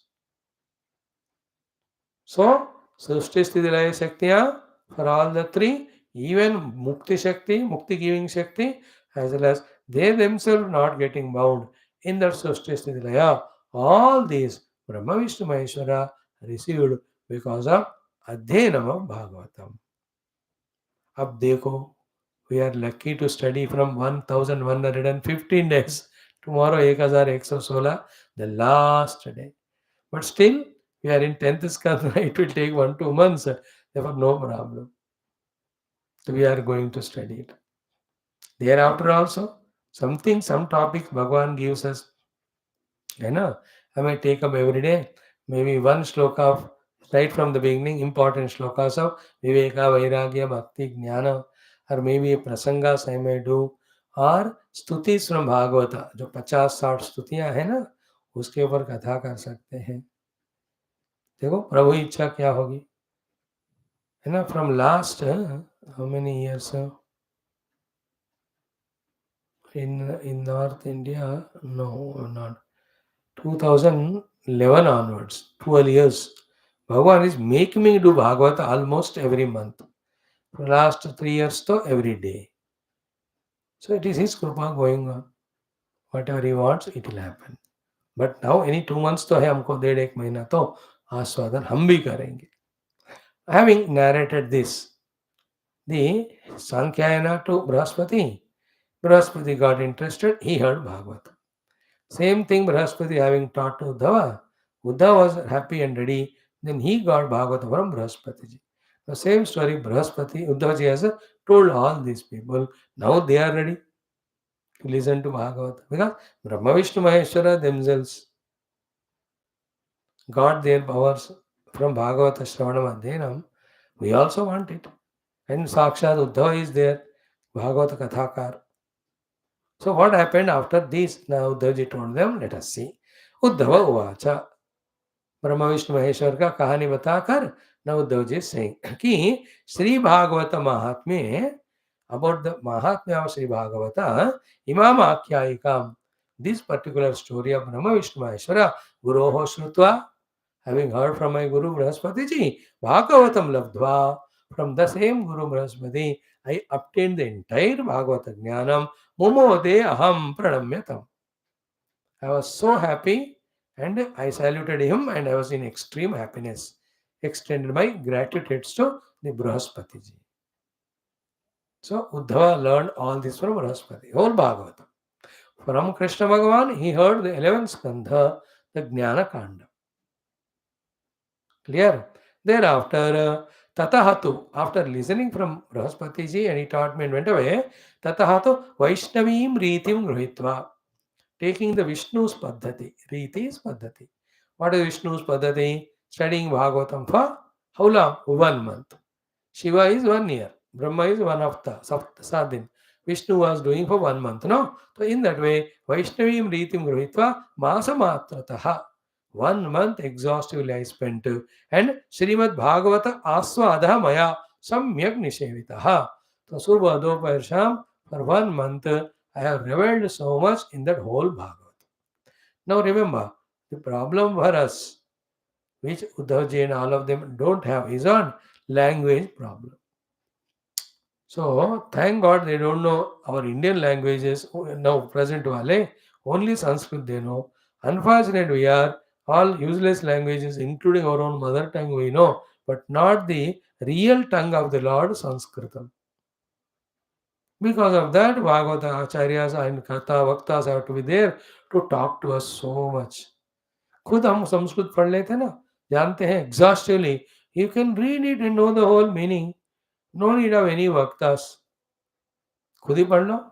So, Srishti Sthiti Laya Shaktiya for all the three, even Mukti Shakti, Mukti giving Shakti, as well as they themselves not getting bound in that Srishti Sthiti Laya, all these Brahma Vishnu Maheshwara received because of Adhyanam of Bhagavatam. Ab dekho, we are lucky to study from 1115 days. Tomorrow 1116, the last day. But still, we are in 10th skandha, it will take 1-2 months. Therefore, no problem. So we are going to study it. Thereafter also, some topics Bhagavan gives us. I may take up every day, maybe one shloka of, right from the beginning, important shlokas of Viveka, Vairagya, Bhakti, Jnana, or maybe prasangas I may do, और स्तुति from Bhagavata जो 50-60 स्तुतियां है ना, उसके ऊपर कथा कर सकते हैं. देखो प्रभु इच्छा क्या होगी, है ना. From last how many years in North India, no, not 2011 onwards, 12 years, Bhagavan is making me do Bhagavata almost every month. For the last 3 years, though, every day. So it is his krupa going on. Whatever he wants, it will happen. But now any 2 months तो है हमको 1.5 महीना तो आस्वादन हम भी करेंगे. Having narrated this, the Sankhayana to Brahaspati, Brahaspati got interested, he heard Bhagavatam. Same thing Brahaspati having taught to Uddhava. Uddhava was happy and ready, then he got Bhagavatam from Brahaspati. The same story Brahaspati, Uddhavaji has told all these people. Now they are ready to listen to Bhagavatam. Because Brahma Vishnu Maheshwara themselves got their powers from Bhagavata Shravanam Adhyanam. We also want it. And Sakshat Uddhava is there, Bhagavata Kathakar. So what happened after this? Now Uddhavaji told them, let us see. Uddhava Uvacha. Brahma Vishnu Maheshwar का कहानी बताकर now Uddhavaji is saying कि श्री भागवत महात्म्य about the Mahathmyam of Sri Bhagavata imam आख्यायिकाम this particular story of Brahma Vishnu Maheshwara Guroho Shrutva having heard from my Guru Brahaspati ji Bhagavatam Labdhva from the same Guru Brahaspati I obtained the entire Bhagavata Jnanam Mumode Aham Pranamyatam. I was so happy and I saluted him and I was in extreme happiness. Extended my gratitude to the Brahaspati ji. So Uddhava learned all this from Brahaspati, whole Bhagavatam. From Krishna Bhagavan, he heard the 11th Skandha, the Jnana Kanda. Clear? Thereafter, Tatahatu, after listening from Brahaspati ji and he taught me and went away, Tatahatu Vaishnavim Ritim Gruhitva. Taking the Vishnu's Paddhati. Riti is Paddhati. What is Vishnu's Paddhati? Studying Bhagavatam for how long? 1 month. Shiva is 1 year. Brahma is 1 hafta, sadin. Vishnu was doing for 1 month. No? So in that way, Vaishnavim Ritim Gruhitva Masamatrataha. 1 month exhaustively I spent. And Srimad Bhagavata Aswadaha Maya Samyak Nishevitaha. So Subha Dopahar Sham for 1 month I have reveled so much in that whole Bhagavatam. Now remember, the problem for us, which Uddhavji and all of them don't have, is on language problem. So thank God they don't know our Indian languages now present wale, only Sanskrit they know. Unfortunate we are, all useless languages including our own mother tongue we know, but not the real tongue of the Lord, Sanskritam. Because of that, Bhagavata Acharyas and Katha Bhaktas have to be there to talk to us so much. खुद हम संस्कृत पढ़ लेते ना, जानते हैं exhaustively. You can read it and know the whole meaning. No need of any Bhaktas. खुद ही पढ़ लो.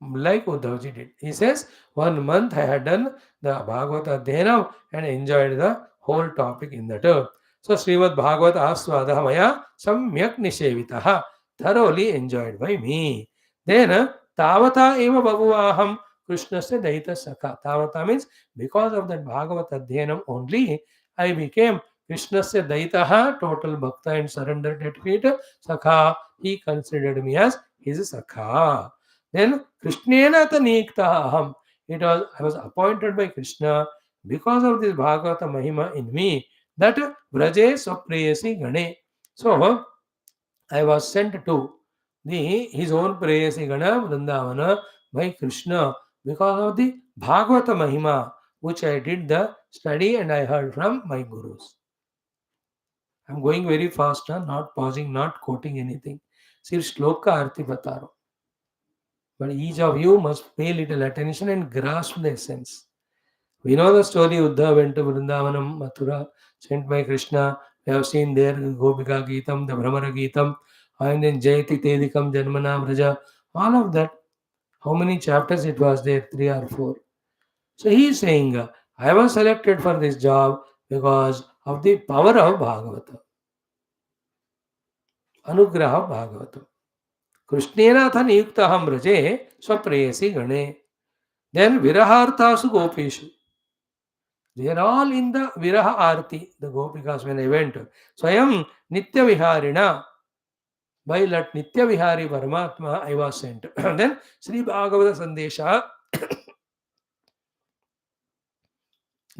Like Uddhavji did. He says, 1 month I had done the Bhagavata Dhenam and enjoyed the whole topic in that. So Srimad Bhagavata Aswadaha Maya Samyak Nishevitaha. Thoroughly enjoyed by me. Then Tavata Eva Bhagavaham Krishnasya Daita Sakha. Tavata means because of that Bhagavata Dhenam only I became Krishnasya Daitaha, total bhakta and surrendered at feet. Sakha, he considered me as his Sakha. Then Krishnayana Tanikta Aham. I was appointed by Krishna because of this Bhagavata Mahima in me that Braje Swapreyasi Gane. So I was sent to his own Preyasi Gana Vrindavana by Krishna because of the Bhagavata Mahima which I did the study and I heard from my gurus. I'm going very fast, not pausing, not quoting anything. Sir Shloka Arti Bataro. But each of you must pay little attention and grasp the essence. We know the story Uddhava went to Vrindavanam, Mathura, sent by Krishna. We have seen there Gopika Geetam, the Brahmara Geetam, and then Jayati Tedikam Janmana Vraja. All of that. How many chapters it was there? 3 or 4. So he is saying, I was selected for this job because of the power of Bhagavata. Anugraha of Bhagavatam. Krishnena niyuktaham braje swapreyasi gane. Then viraharthasu gopeshu. They are all in the viraha arti, the gopikas when I went. Swayam nitya viharina. By that nitya vihari Paramatma I was sent. Then Sri Bhagavata Sandesha.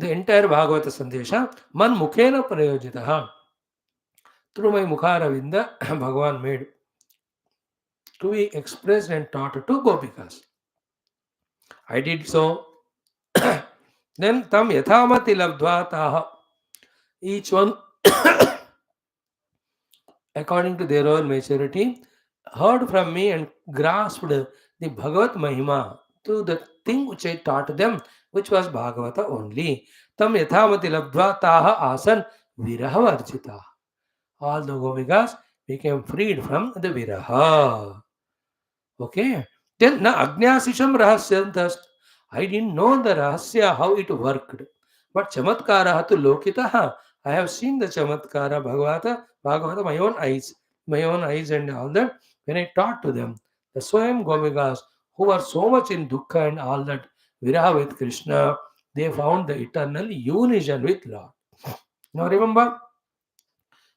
The entire Bhagavata Sandesha, man mukhena prayojitaha. Through my Mukharavinda, Bhagavan made to be expressed and taught to Gopikas. I did so. Then tam yathamati labdvataha. Each one, according to their own maturity, heard from me and grasped the Bhagavat Mahima through the thing which I taught them, which was Bhagavata only. Tam yathamati labdvataha asan virahavarjita. All the Gopikas became freed from the viraha. Okay. Then na agnyasisham rahasyantas. I didn't know the rahasya, how it worked. But chamatkara tu lokitaha. I have seen the chamatkara Bhagavata, my own eyes and all that. When I taught to them, the Swayam Gopikas, who were so much in dukkha and all that, viraha with Krishna, they found the eternal union with Lord. Now remember,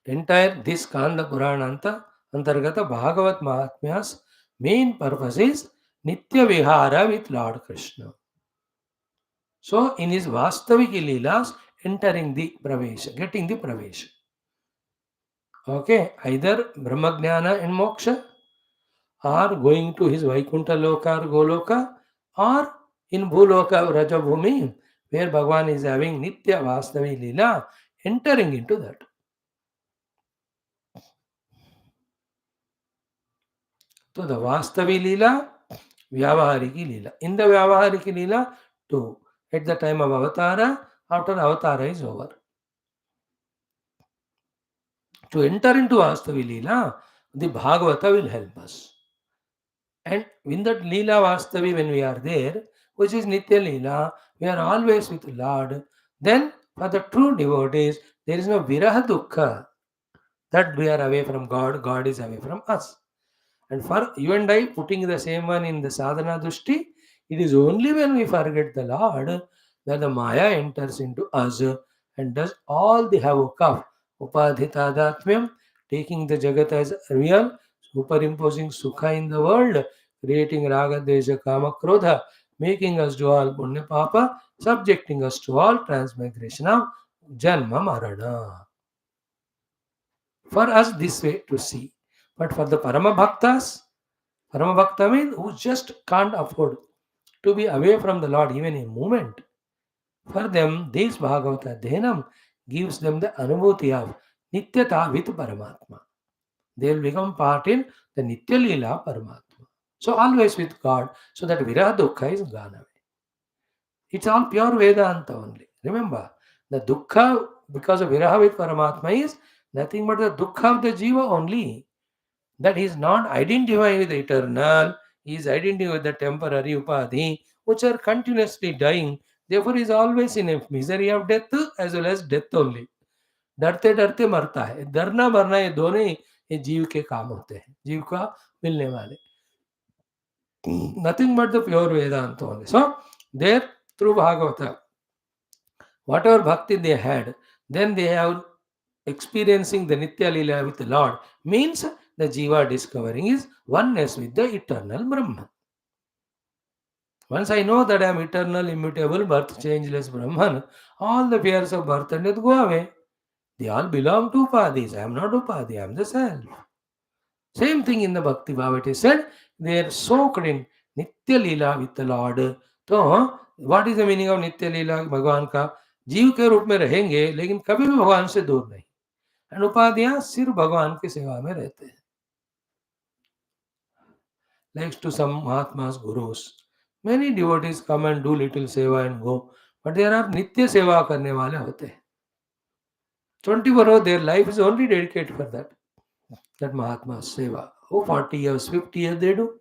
entire this Skandha Purananta Antargata Bhagavat Mahathmya's main purpose is Nitya Vihara with Lord Krishna. So, in his Vastaviki Leelas, entering the Pravesha, getting the Pravesha. Okay, either Brahmagnana and Moksha, or going to his Vaikuntha Loka or Goloka, or in Bhuloka Rajabhumi, where Bhagavan is having Nitya Vastavi Leela, entering into that. So the Vastavi Leela, Vyavahariki Leela. In the Vyavahariki Leela, two. At the time of Avatara, after Avatara is over. To enter into Vastavi Leela, the Bhagavata will help us. And in that Leela Vastavi, when we are there, which is Nitya Leela, we are always with Lord. Then, for the true devotees, there is no Viraha Dukkha that we are away from God, God is away from us. And for you and I, putting the same one in the sadhana dushti, it is only when we forget the Lord that the Maya enters into us and does all the havoc of Upadhitadatmyam, taking the Jagat as real, superimposing Sukha in the world, creating Raga, Desha, Kama, Krodha, making us do all Punya Papa, subjecting us to all transmigration of Janma Marana. For us, this way to see. But for the Parama Bhakta means who just can't afford to be away from the Lord even a moment. For them, this Bhagavata Dhenam gives them the Anubhuti of Nityata with Paramatma. They will become part in the Nitya Leela Paramatma. So always with God, so that Viraha Dukkha is gone away. It's all pure Vedanta only. Remember, the Dukkha because of Viraha with Paramatma is nothing but the Dukkha of the Jiva only. That he is not identifying with the eternal, he is identifying with the temporary upadhi, which are continuously dying. Therefore, he is always in a misery of death as well as death only. डरते डरते मरता है, डरना मरना ये दोनों ही ये जीव के काम होते हैं, जीव का मिलने वाले. Nothing but the pure Vedanta only. So, there through Bhagavata, whatever bhakti they had, then they have experiencing the Nitya Leela with the Lord means the Jiva discovering his oneness with the eternal Brahman. Once I know that I am eternal, immutable, birth changeless Brahman, all the fears of birth and death go away. They all belong to Upadhis. I am not Upadhi, I am the self. Same thing in the Bhakti Bhava. It is said they are soaked in Nitya Leela with the Lord. So, what is the meaning of Nitya Leela भगवान का? जीव के रूप में रहेंगे लेकिन कभी भी भगवान से दूर नहीं. And उपाधियां सिर्फ भगवान की सेवा में रहते हैं. Like to some Mahatmas, Gurus. Many devotees come and do little seva and go. But there are Nitya Seva करने वाले होते हैं. 24 hours their life is only dedicated for that. That Mahatma's Seva. Oh, 40 years, 50 years they do.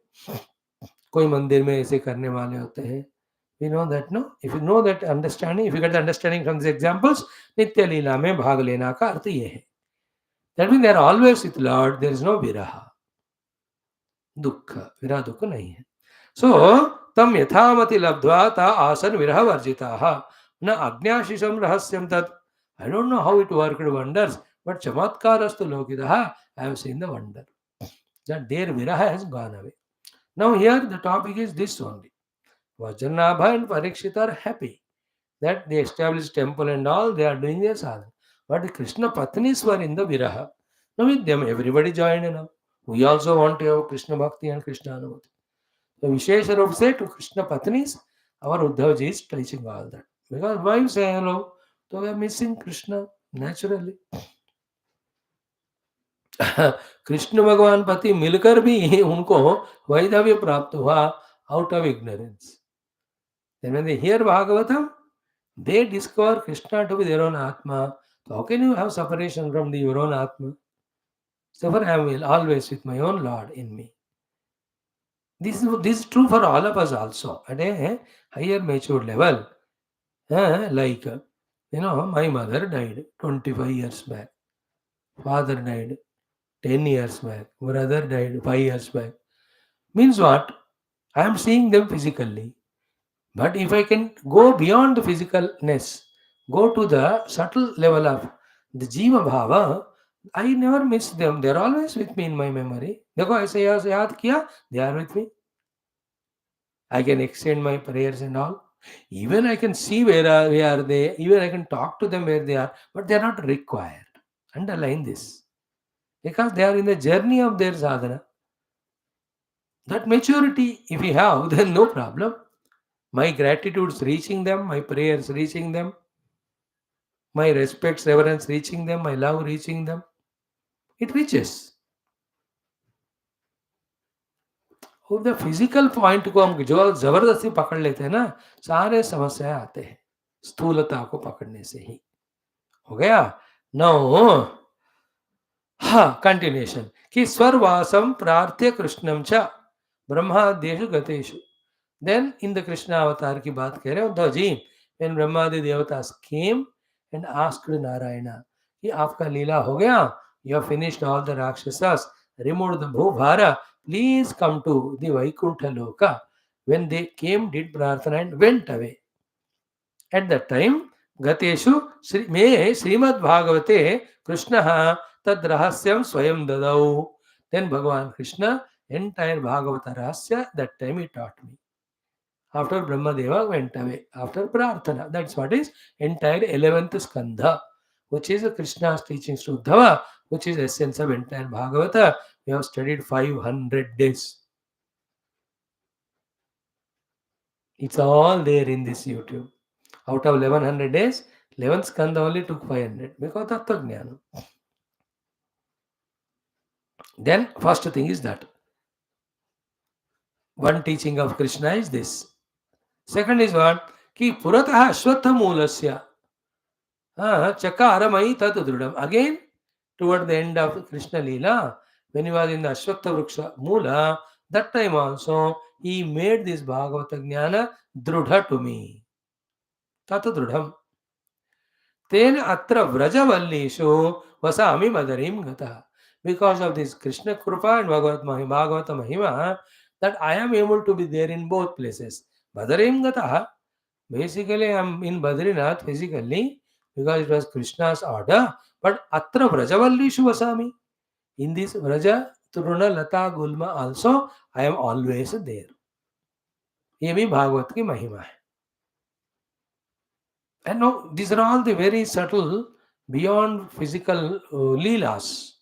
कोई मंदिर में ऐसे करने वाले होते हैं. We know that, no? If you know that understanding, if you get the understanding from these examples, Nitya Leela में भाग लेना का अर्थ ये है. That means they are always with Lord, there is no viraha. Dukkha. Viraha dukkha nahi hai. So, tam yathamati labdva ta asan viraha varjitaha. Na agnyashisham rahasyam tat. I don't know how it worked wonders, but chamatkarastu lokitaha. I have seen the wonder. That their viraha has gone away. Now here the topic is this only. Vajranabha and Parikshit are happy. that they established temple and all, they are doing their sadhana. But the Krishna Patnis were in the Viraha. Now with them, everybody joined now. We also want to have Krishna Bhakti and Krishna Anubhuti. So Vishesha Rup say to Krishna Patnis, our Uddhavji is teaching all that. Because wives say hello, so we are missing Krishna naturally. Krishna भगवान पति मिलकर भी उनको वैधव्य प्राप्त हुआ out of ignorance. Then when they hear Bhagavatam, they discover Krishna to be their own Atma. So how can you have separation from your own Atma? Suffer I will always with my own Lord in me. This is true for all of us also at a higher mature level. Like, my mother died 25 years back. Father died 10 years back. Brother died 5 years back. Means what? I am seeing them physically. But if I can go beyond the physicalness, go to the subtle level of the Jiva Bhava, I never miss them. They are always with me in my memory. देखो ऐसे याद किया, they are with me. I can extend my prayers and all. Even I can see where are they. Even I can talk to them where they are, but they are not required. Underline this. Because they are in the journey of their sadhana. That maturity, if we have, then no problem. My gratitudes reaching them, my prayers reaching them, my respects, reverence reaching them, my love reaching them. It reaches. और the physical point को हम जो जबरदस्ती पकड़ लेते हैं ना, सारे समस्या आते हैं स्थूलता को पकड़ने से ही. हो गया. नो कंटिन्यूएशन कि स्वर्वासम प्रार्थ्य कृष्णम च ब्रह्मादेशु गतेषु. देन इन द कृष्ण अवतार की बात कह रहे हैं उद्धव जी. व्हेन ब्रह्मादि देवतास केम एंड आस्क्ड नारायण कि आपका लीला हो गया, you have finished all the राक्षसास, removed the bhuvara, please come to the Vaikuntha Loka. When they came, did prarthana and went away. At that time, Gateshu me Srimad Bhagavate Krishna tad rahasyam swayam dadau. Then Bhagavan Krishna, entire Bhagavata rahasya, that time he taught me. After Brahmadeva went away, after prarthana. That's what is entire 11th Skandha, which is Krishna's teachings to Uddhava, which is essence of entire Bhagavata. We have studied 500 days. It's all there in this YouTube. Out of 1100 days, 11th Skandha only took 500 because of Tattva. Then first thing is that one teaching of Krishna is this. Second is what? Ki puratah ashwatha moolasya chakaramai tat drudam. Again, toward the end of Krishna Leela, when he was in the Ashwatha Vriksha Moola, that time also he made this Bhagavata Jnana drudha to me. Tata drudham. Then atra vrajavalleshu vasami madarim gata. Because of this Krishna Krupa and Bhagavata Mahima, that I am able to be there in both places. Madarim gata. Basically, I am in Badrinath physically because it was Krishna's order. But atra vrajavalleshu vasami. In this Vraja, Truna, Lata, Gulma also, I am always there. ये भी भागवत की महिमा है. And no, these are all the very subtle, beyond physical leelas.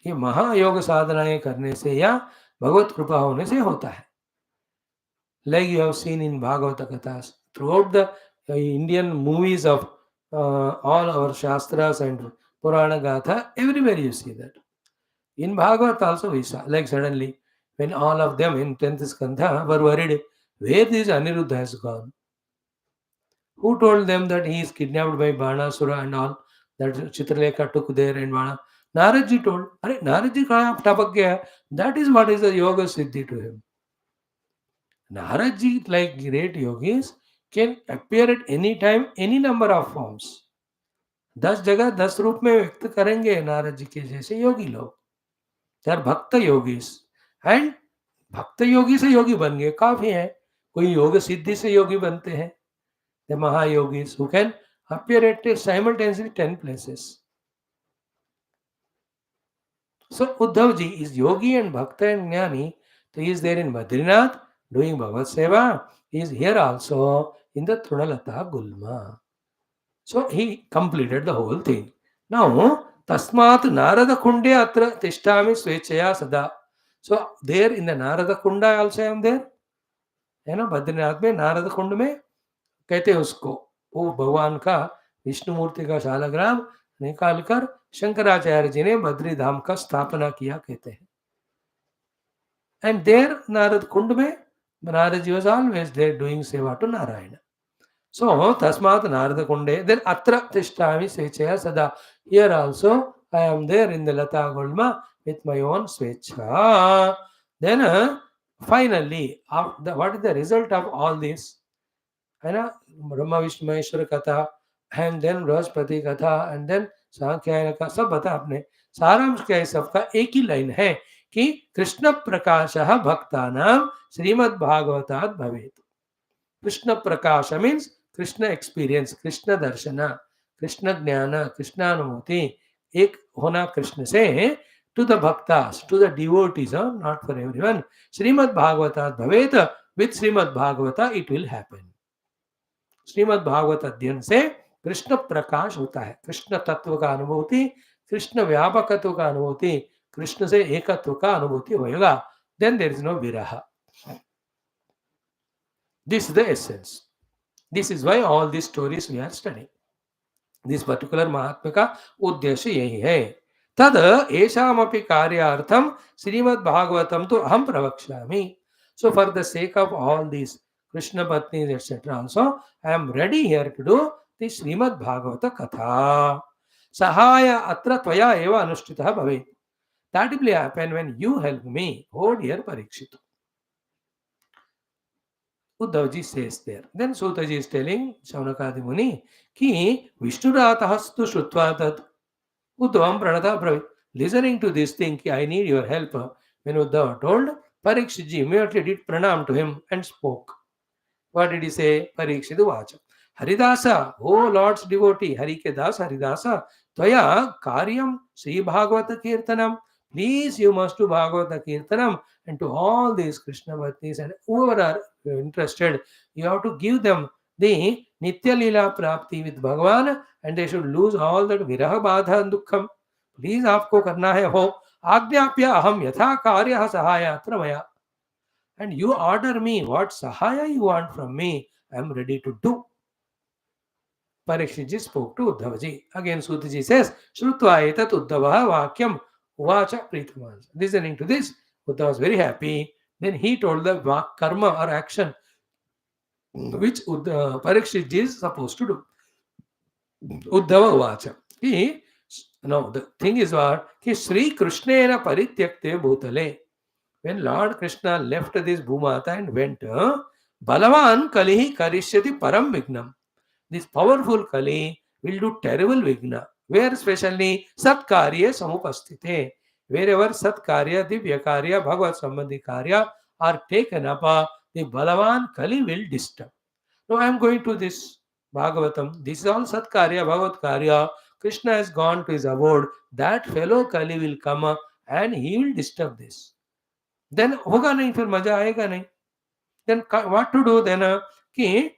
ये महायोग साधनाएं करने से या भगवत कृपा होने से होता है. Like you have seen in Bhagavata Kathas, throughout the Indian movies of all our Shastras and Purana Gatha, everywhere you see that. In Bhagavad also we saw, like suddenly, when all of them in 10th Skandha were worried, where this Aniruddha has gone? Who told them that he is kidnapped by Banasura and all, that Chitralekha took there and Bana? Naradji told, Are Naradji kaya tapak gaya? That is what is the yoga siddhi to him. Naradji, like great yogis, can appear at any time, any number of forms. 10 जगह 10 रूप में व्यक्त करेंगे नारद जी के जैसे योगी लोग. They are Bhakta yogis. And Bhakta yogi से योगी बन गए काफी है. कोई योग सिद्धि से योगी बनते हैं. The Mahayogis who can appear at simultaneously 10 places. So Uddhav ji is yogi and Bhakta and Jnani. So he is there in Badrinath doing Bhagavad Seva. He is here also in the Trunalata Gulma. So he completed the whole thing. Now, Tasmat Narada Kunde Atra Tishtami Swechaya Sada. So there in the Narada Kunda also I am there. है ना, बद्रीनाथ में नारद कुंड में कहते हैं उसको, वो भगवान का विष्णु मूर्ति का शालग्राम निकालकर शंकराचार्य जी ने बद्री धाम का स्थापना किया कहते हैं. एंड देर नारद कुंड में Narad ji was always there doing seva to Narayan. So तस्मात् नारद कुंडे देन अत्र तिष्ठामि स्वेच्छया सदा. Here also I am there in the लता गुल्मा विथ माय ओन स्वेच्छा. Then finally, what is the result of all this? है ना, ब्रह्मा विष्णु महेश्वर कथा, एंड देन बृहस्पति कथा, एंड देन सांख्यायन का सब बता आपने. सारांश क्या है सबका? एक ही लाइन है कि कृष्ण प्रकाशः भक्तानां श्रीमद् भागवतात् भवेत्. कृष्ण प्रकाश मीन्स कृष्ण एक्सपीरियंस, कृष्ण दर्शन, कृष्ण ज्ञान, कृष्णानुभूति एक होना कृष्ण से to the bhaktas, to the devotees, not for everyone. Srimad Bhagavatat Bhavet, with Srimad Bhagavata it will happen. Shrimad Bhagavat अध्ययन से कृष्ण प्रकाश होता है, कृष्ण तत्व का अनुभूति, कृष्ण व्यापकत्व का अनुभूति, कृष्ण से एकत्व का अनुभूति होगा. देन देयर इज नो विरह. This is the essence. This is why all this stories we are studying. This particular महात्म्य का उद्देश्य यही है. तद एषामपि कार्यार्थम श्रीमद् भागवतम तो अहम प्रवक्ष्यामि. So for the sake of all this Krishna Patnis, etc. also, I am ready here to do the Srimad Bhagavata Katha. Sahaya atra tvaya eva anushtitah bhavet. That will happen when you help me. Oh dear Parikshit. Uddhavji says there. Then Sutaji is telling Shaunakadi Muni ki Vishnuratahastu Shrutvatat Uddhavam Pranata Bravit. Listening to this thing, I need your help. When Uddhava told, Parikshitji immediately did pranam to him and spoke. What did he say? Parikshit Vacha. Haridasa, oh Lord's devotee, Hari ke das Haridasa, Tvaya Karyam Sri Bhagavata Kirtanam. Please, you must do Bhagavata Kirtanam, and to all these Krishna Bhattis and whoever are interested, you have to give them the Nitya Leela Prapti with Bhagavan, and they should lose all that Viraha Badha and Dukkham. Please, aapko karna hai ho. Agnyapya aham yatha karya sahaya tramaya. And you order me what sahaya you want from me, I am ready to do. Parikshitji spoke to Uddhavaji. Again Sutaji says, Shrutva etat Uddhavaha vakyam uvacha pritaman. Listening to this, Uddhava was very happy. Then he told the karma or action which Parikshitji is supposed to do. Uddhava uvacha. Now the thing is what? Ki Sri Krishnayana parityakte bhutale. When Lord Krishna left this Bhumata and went, Balavan Kalihi Karishyati Param Vignam. This powerful Kali will do terrible Vigna. Where especially Satkarya Samupastite. Wherever Satkarya, Divyakarya, Bhagavad Sambandhi Karya are taken up, the Balavan Kali will disturb. Now I am going to this Bhagavatam. This is all Satkarya, Bhagavad Karya. Krishna has gone to his abode. That fellow Kali will come and he will disturb this. Then होगा नहीं, फिर मजा आएगा नहीं. Then what to do then? कि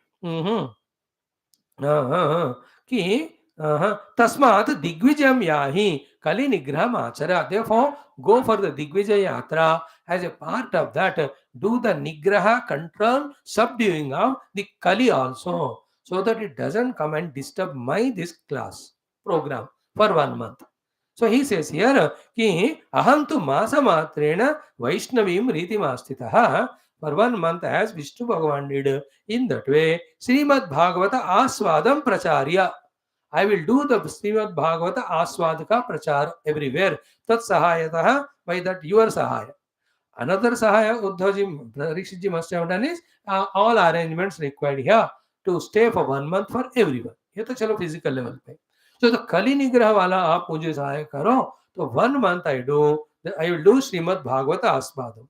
तस्मात् दिग्विजयम याहि कलि निग्रहम Achara. Therefore, go for the Digvijaya Yatra. As a part of that, do the Nigraha, control, subduing of the Kali also, so that it doesn't come and disturb this class program for 1 month. So he says here, ki ahantu masa matrena Vaishnavim ritimastitaha. For 1 month, as Vishnu Bhagavan did in that way, Srimad Bhagavata Aswadam Pracharya. I will do the Srimad Bhagavata Aswadaka Prachar everywhere. Tat Sahayataha, by that your Sahaya. Another Sahaya Uddhavji, Parikshitji must have done is all arrangements required here to stay for 1 month for everyone. ये तो चलो physical level पे. So the Kali Nigraha wala आप मुझे सहाय करो. So 1 month I will do Srimad Bhagavata Aswadam.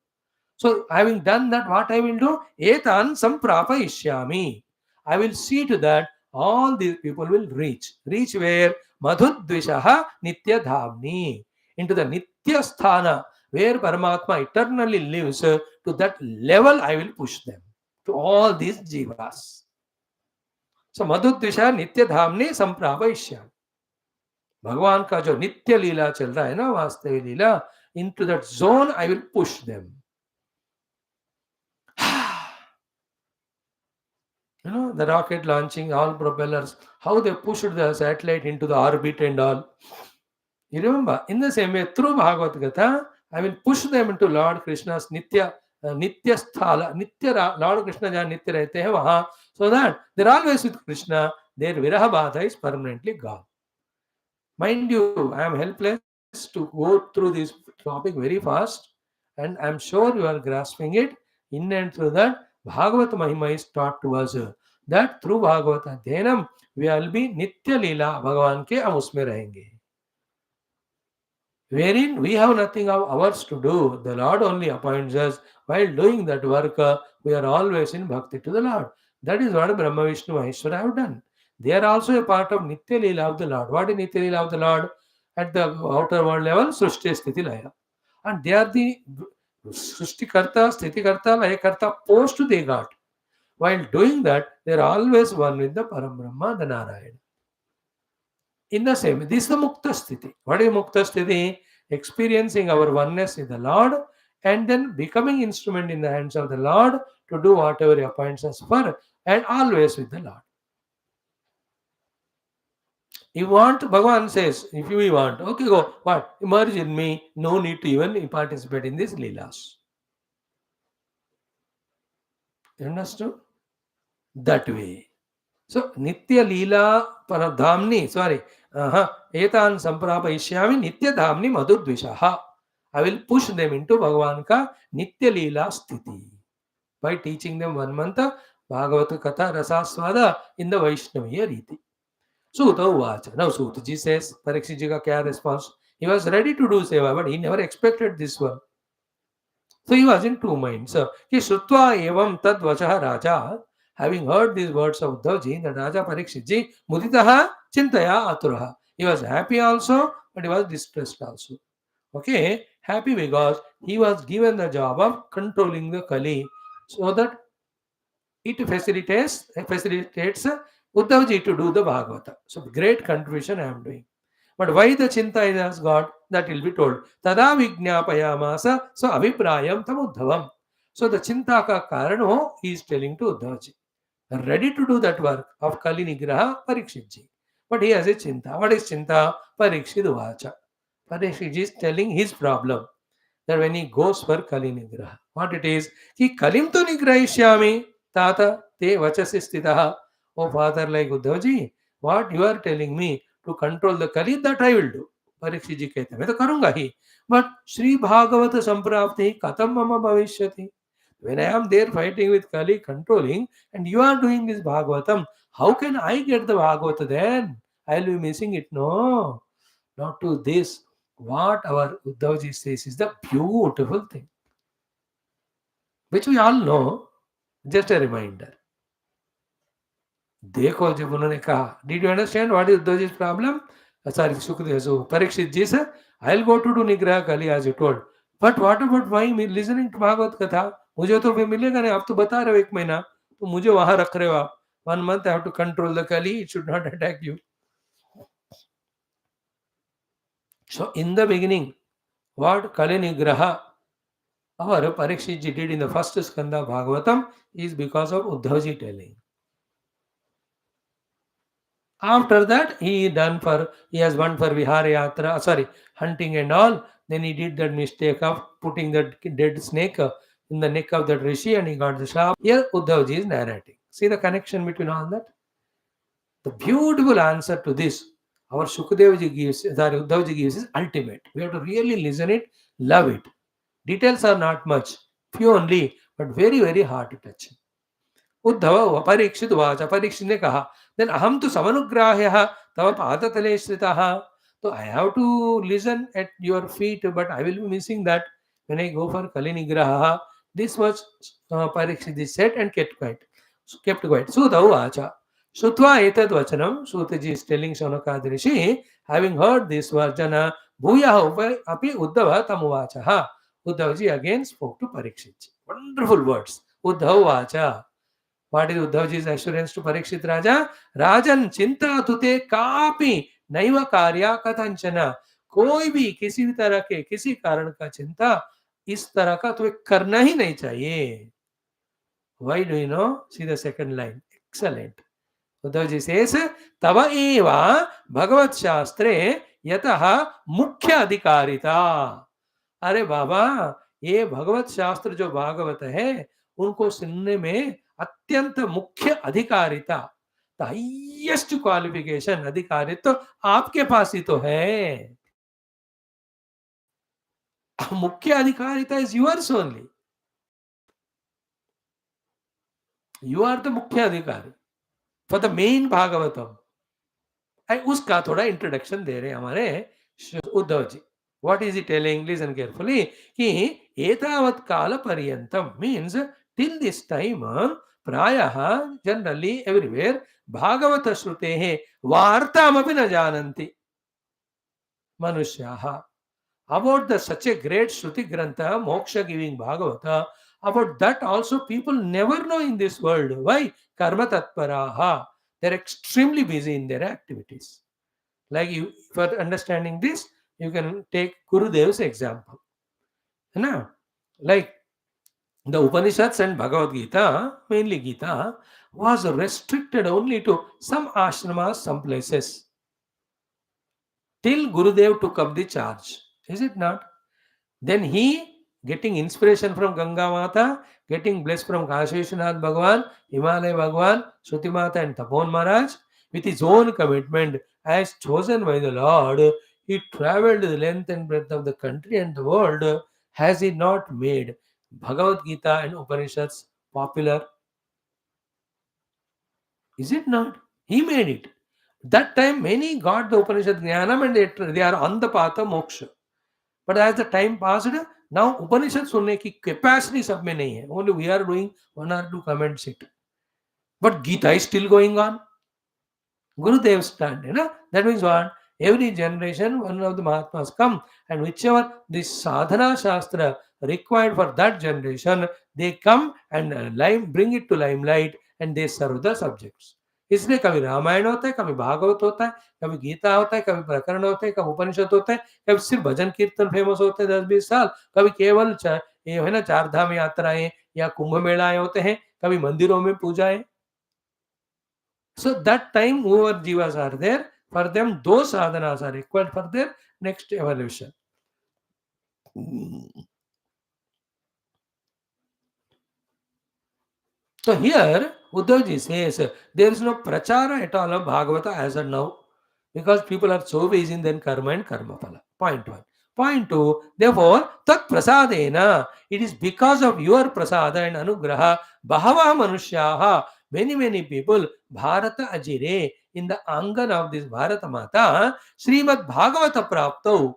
So having done that, what I will do? Etan samprapayishyami. I will see to that all these people will reach. Reach where? Madhudvishaha nitya dhamni. Into the nitya sthana, where Paramatma eternally lives. To that level I will push them. To all these jivas. So मधुद्विषा नित्य धामनी संप्रापयिष्यामि. भगवान का जो नित्य लीला चल रहा है ना, वास्तविक लीला, into that zone I will push them. You know, the rocket launching, all propellers, how they pushed the satellite into the orbit and all. You remember? In the same way, through Bhagavad Gita, I will push them into Lord Krishna's Nitya Sthala, Lord Krishna jahan Nitya rehte hai wahan, so that they're always with Krishna, their Viraha Bada is permanently gone. Mind you, I am helpless to go through this topic very fast, and I am sure you are grasping it. In and through that, Bhagavad Mahima is taught to us that through Bhagavata Dhenam, we will be Nitya Leela Bhagavan ke hum usme rahenge. Wherein we have nothing of ours to do. The Lord only appoints us. While doing that work, we are always in bhakti to the Lord. That is what Brahma, Vishnu, Maheshwara have done. They are also a part of Nitya Leela of the Lord. What is Nitya Leela of the Lord? At the outer world level, Srushti, Sthiti, Laya. And they are the Srushti Karta, Sthiti Karta, Laya Karta post they got. While doing that, they are always one with the Param Brahma, the Narayana. In the same way, this is the Mukta Sthiti. What is Mukta Sthiti? Experiencing our oneness with the Lord and then becoming instrument in the hands of the Lord to do whatever He appoints us for, and always with the Lord. You want, Bhagavan says, if you want, okay, go, what? Emerge in me, no need to even participate in these Leelas. You understood? That way. So, Nitya Leela Paradhamni, Etan Samprapayishyami Nitya Dhamni Madhudvishaha. I will push them into Bhagavan ka Nitya Leela Sthiti by teaching them 1 month Bhagavata Katha Rasaswada in the Vaishnaviya Riti. Suta Uvacha. Now Sutaji says, Parikshit ji ka kya response? He was ready to do seva, but he never expected this one. So he was in two minds. Ki Shrutva evam tad vachaha Raja, having heard these words of Uddhavji, the Raja Parikshit ji, Muditaha Chintaya Aturaha. He was happy also, but he was distressed also. Okay, happy because he was given the job of controlling the Kali, so that it facilitates Uddhavji to do the Bhagavata. So great contribution I am doing. But why the Chinta has got, that will be told. Tada Vijnapayamasa, so Abhiprayam tam Uddhavam. So the Chinta ka karano he is telling to Uddhavji. Ready to do that work of Kali Nigraha Parikshitji. But he has a Chinta. What is Chinta? Parikshit Vacha. Parikshit is telling his problem. That when he goes for Kali Nigraha. What it is? Ki Kalim to Nigrahishami Tata te vachasi stitaha. Oh father, like Uddhavji, what you are telling me to control the Kali, that I will do. Parikshit ji कहते हैं मैं तो करूंगा ही. But Shri Bhagavata Samprapti Katam Mama Bhavishyati. When I am there fighting with Kali, controlling, and you are doing this Bhagavatam, how can I get the Bhagavata then? I will be missing it. No, not to this. What our Uddhavji says is the beautiful thing, which we all know. Just a reminder. देखो जब उन्होंने कहा, did you understand what is Uddhavji's problem? Sorry, Sukadeva. So Parikshit ji said, I'll go to do Nigraha Kali as you told. But what about why listening to Bhagavad Katha? मुझे तो फिर मिलेगा नहीं. आप तो बता रहे हो 1 महीना, तो मुझे वहां रख रहे हो आप. 1 month I have to control the Kali. It should not attack you. So in the beginning, what Kali Nigraha our Parikshit ji did in the first Skandha Bhagavatam is because of Uddhavji telling. After that, he has one for Vihara Yatra, hunting and all. Then he did that mistake of putting that dead snake in the neck of that rishi and he got the sharp. Here, Uddhavji is narrating. See the connection between all that? The beautiful answer to this, our Uddhavji gives is ultimate. We have to really listen it, love it. Details are not much, few only, but very, very hard to touch. Uddhav Parikshit वाचा. परीक्षित ने कहा, then aham tu samanugrahyah tava padatale shritaha. So I have to listen at your feet, but I will be missing that when I go for Kali Nigraha. This was Parikshit said and kept quiet. Sudha vacha. Sutva etad vachanam. Sutaji is telling Shaunaka Rishi, having heard this Varjana, bhuya api Uddhava tamuvacha. Uddhavji again spoke to Parikshit. Wonderful words. Uddhava vacha. What is Uddhavji's assurance to Parikshit Raja? Rajan चिंता तुते कापि नैव कार्या कथंचना. कोई भी किसी भी तरह के किसी कारण का चिंता इस तरह का तुम्हें करना ही नहीं चाहिए. Why do you know? See the second line. Excellent. Uddhavji says, तव एव भगवत शास्त्रे यतः मुख्य अधिकारिता. अरे बाबा, ये भगवत शास्त्र जो भागवत है उनको सुनने में अत्यंत मुख्य अधिकारिता, द हाईएस्ट क्वालिफिकेशन, अधिकारित्व तो आपके पास ही तो है. मुख्य अधिकारिता is yours only. You are the मुख्य अधिकारी फॉर द मेन भागवतम. उसका थोड़ा इंट्रोडक्शन दे रहे हैं हमारे Uddhav ji. What is he telling? Listen carefully. कि एतावत् काल पर्यंतम means till this time प्रायः generally everywhere भागवत श्रुतेः वार्तामपि न जानन्ति मनुष्याः. About the such a great Shruti Grantha, moksha giving Bhagavata, about that also people never know in this world. Why? Karma tatparaha. They're extremely busy in their activities. Like you, for understanding this, you can take Gurudev's example. Now, like the Upanishads and Bhagavad Gita, mainly Gita, was restricted only to some ashramas, some places. Till Gurudev took up the charge. Is it not? Then he, getting inspiration from Ganga Mata, getting blessed from Kashi Vishwanath Bhagavan, Himalaya Bhagavan, Shruti Mata and Tapon Maharaj, with his own commitment, as chosen by the Lord, he traveled the length and breadth of the country and the world. Has he not made Bhagavad Gita and Upanishads popular? Is it not? He made it. That time many got the Upanishad Jnanam and they are on the path of moksha. But as the time passed, now Upanishad सुनने की capacity सब में नहीं है. Only we are doing 1 or 2 comments it. But Gita is still going on. Gurudev stand, you know. That means what? Every generation, one of the Mahatmas come, and whichever the sadhana shastra required for that generation, they come and bring it to limelight and they serve the subjects. इसलिए कभी रामायण होता है, कभी भागवत होता है, कभी गीता होता है, कभी प्रकरण होते हैं, कभी उपनिषद होते हैं, कभी सिर्फ भजन कीर्तन फेमस होते हैं 10-20 साल, कभी केवल ये है ना 4 धाम यात्राएं या कुंभ मेलाएं होते हैं, कभी मंदिरों में पूजाएं. So that time whoever jivas are there, for them those sadhanas are required for their next evolution. So here Uddhavji says there is no prachara at all of Bhagavata as of now, because people are so busy in their karma and karma phala. Point 1. Point 2, therefore tat prasadena, it is because of your prasada and anugraha, bahava manushyaha, many people, Bharata Ajire, in the angan of this Bharata Mata, Srimad Bhagavata Praptau,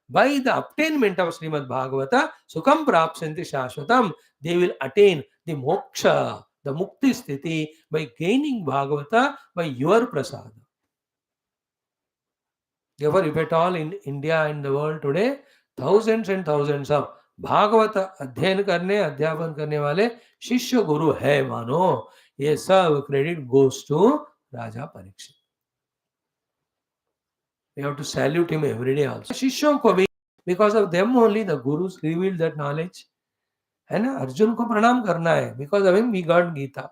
by the obtainment of Srimad Bhagavata, Sukham Prapsanti Shashvatam, they will attain the moksha, the mukti sthiti, by gaining Bhagavata by your prasada. Therefore, if at all in India and the world today, thousands and thousands of Bhagavat अध्ययन करने अध्यापन करने वाले शिष्य गुरु है मानो, ये सब credit goes to Raja Parikshit. We have to salute him every day also. शिष्यों को भी, because of them only the gurus revealed that knowledge. है ना, अर्जुन को प्रणाम करना है, because of him we got Gita.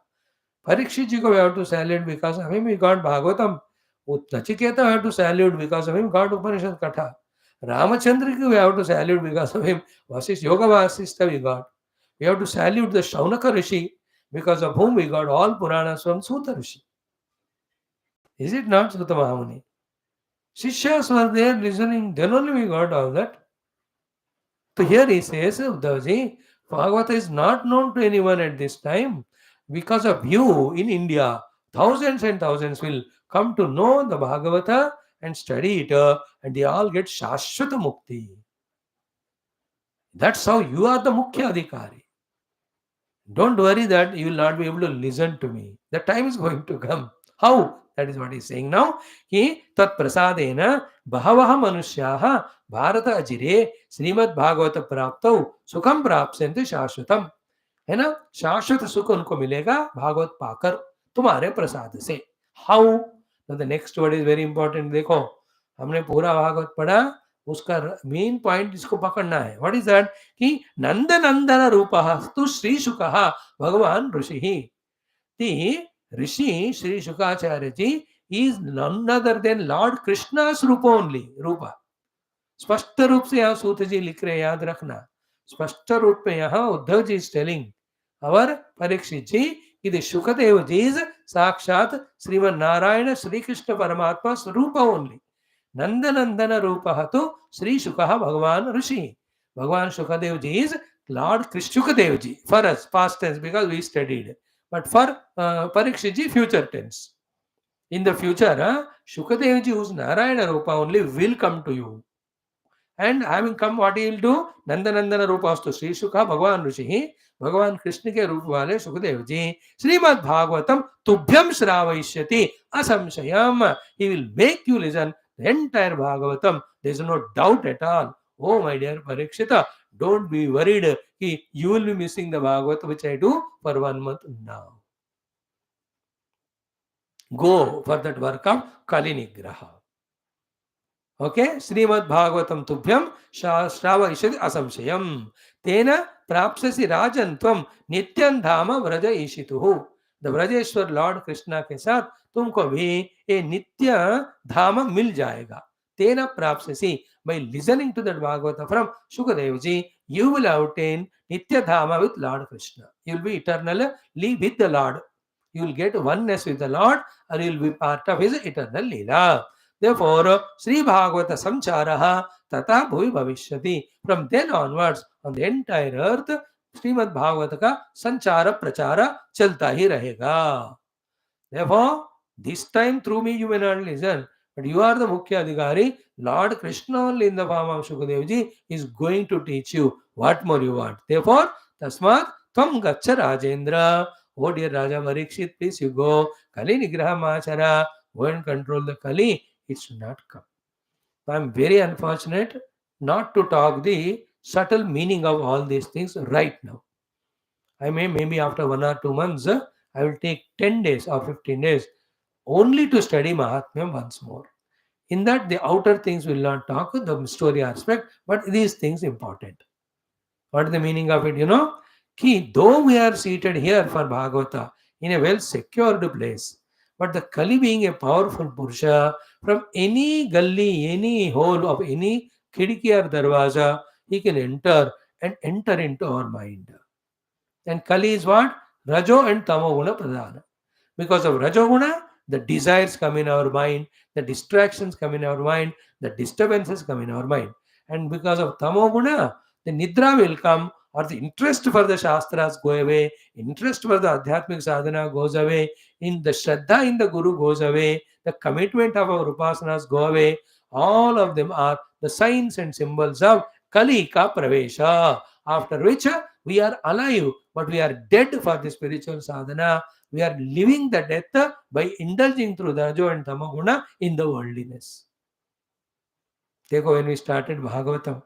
Parikshit जी को we have to salute, because of him we got Bhagavatam. Nachiketa we have to salute, because of him got Upanishad Katha. Ramachandra we have to salute, because of him Vasishtha Yoga Vasishtha we got. We have to salute the Shaunaka Rishi, because of whom we got all Puranas from Suta Rishi. Is it not, Suta Mahamuni? Shishyas were there listening, then only we got all that. So here he says, Uddhavji, Bhagavata is not known to anyone at this time. Because of you in India, thousands and thousands will come to know the Bhagavata and study it, and they all get Shashvata Mukti. That's how you are the Mukhya Adhikari. Don't worry that you will not be able to listen to me. The time is going to come. How? That is what he is saying now. Ki tat prasadena bahavaha manushyaha bharata ajire srimad bhagavata praptau sukham prapsante shashvatam. है ना, शाश्वत सुख उनको मिलेगा भागवत पाकर तुम्हारे प्रसाद से. How? The next word is very important. देखो, हमने पूरा भागवत पढ़ा, उसका मेन पॉइंट इसको पकड़ना है. What is that? कि नंद नंदन रूपः तु श्री शुकः भगवान ऋषि. दी ऋषि श्री शुकाचार्य जी is none other than Lord Krishna's रूप only. रूपा स्पष्ट रूप से यहाँ सूत जी लिख रहे, याद रखना. स्पष्ट रूप में यहाँ उद्धव जी इज टेलिंग अवर परीक्षित जी कि शुकदेव जी इज साक्षात श्रीमन नारायण श्री कृष्ण परमात्मा स्वरूप ओनली. नंद नंदन रूप तो श्री शुक Bhagwan Rishi. Bhagwan Shukdev ji is lord Shukdev ji for us past tense because we studied, but for Parikshit ji future tense. In the future, Shukadev ji, who's Narayana Rupa only, will come to you. And having come, what he will do? Nandanandana Rupastu Sri Shuka Bhagavan Rishi, Bhagavan Krishna ke रूप वाले Sukhdev ji Shrimad Bhagavatam तुभ्यम श्रावयिष्यति असंशयम. He will make you listen the entire Bhagavatam. There is no doubt at all. Oh my dear Parikshita, don't be worried कि you will be missing the Bhagavatam which I do for 1 month now. Go for that work of Kali Nigraha. Okay? Srimad Bhagavatam Tubhyam Shravayishati Asamshayam. Tena Prapsasi Rajantvam Nityan Dhama Vraja Ishituhu. The Vrajeshwar Lord Krishna के साथ तुमको भी ये नित्य धाम मिल जाएगा. तेना प्राप्स्यसि. By listening to that Bhagavata from Shukadev ji, you will obtain Nitya Dhama with Lord Krishna. You will be eternally with the Lord. You will get oneness with the Lord, and you will be part of his eternal Leela. Therefore, Sri Bhagavata Samcharaha Tata Bhuvi Bhavishyati. From then onwards, on the entire earth, Srimad Bhagavata ka Sanchara Prachara chalta hi rahega. Therefore, this time through me you may not listen, but you are the Mukhya Adhikari. Lord Krishna only in the form of Shukadev ji is going to teach you what more you want. Therefore, Tasmat Tvam Gacha Rajendra. Oh dear Raja Marikshit, please you go. Kali Nigraha Machara. Go and control the Kali. It should not come. So I am very unfortunate not to talk the subtle meaning of all these things right now. I may maybe after 1 or 2 months, I will take 10 days or 15 days only to study Mahathmyam once more. In that, the outer things will not talk, the story aspect, but these things important. What is the meaning of it? You know, ki though we are seated here for Bhagavata in a well secured place, but the Kali being a powerful Purusha, from any gully, any hole of any khidki or darwaza, he can enter and enter into our mind. And Kali is what? Rajo and Tamo Guna Pradhana. Because of Rajo Guna, the desires come in our mind, the distractions come in our mind, the disturbances come in our mind. And because of Tamo Guna, the Nidra will come, or the interest for the Shastras go away, interest for the Adhyatmic Sadhana goes away, in the Shraddha in the Guru goes away, the commitment of our Upasanas go away. All of them are the signs and symbols of Kali Ka Pravesha, after which we are alive, but we are dead for the spiritual sadhana. We are living the death by indulging through the Rajo and Tamaguna in the worldliness. Therefore, when we started Bhagavatam,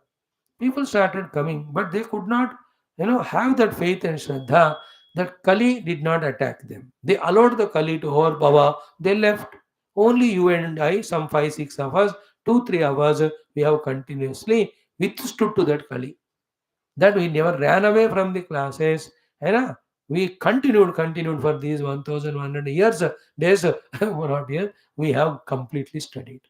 people started coming, but they could not, have that faith and Shraddha that Kali did not attack them. They allowed the Kali to overpower. They left. Only you and I, some 5, 6 of us, 2, 3 of us, we have continuously withstood to that Kali. That we never ran away from the classes. We continued for these 1100 years, days, not years, we have completely studied.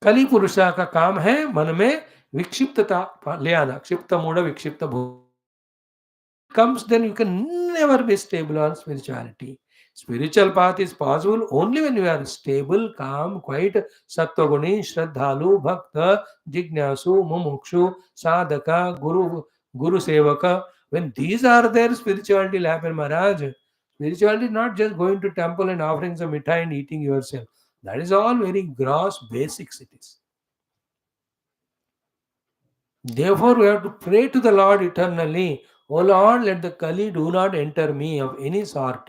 कली पुरुषा का काम है मन में विक्षिप्तता ले आना, क्षिप्त मूढ़ विक्षिप्त भूत. Comes, then you can never be stable on spirituality. Spiritual path is possible only when you are stable, calm, quiet, sattva-guni, shraddhalu, bhakta, jignasu, mumukshu, sadhaka, guru sevaka. When these are there, spirituality will happen, Maharaj. Spirituality is not just going to temple and offering some mithai and eating yourself. That is all very gross basics it is. Therefore, we have to pray to the Lord eternally. O Lord, let the Kali do not enter me of any sort,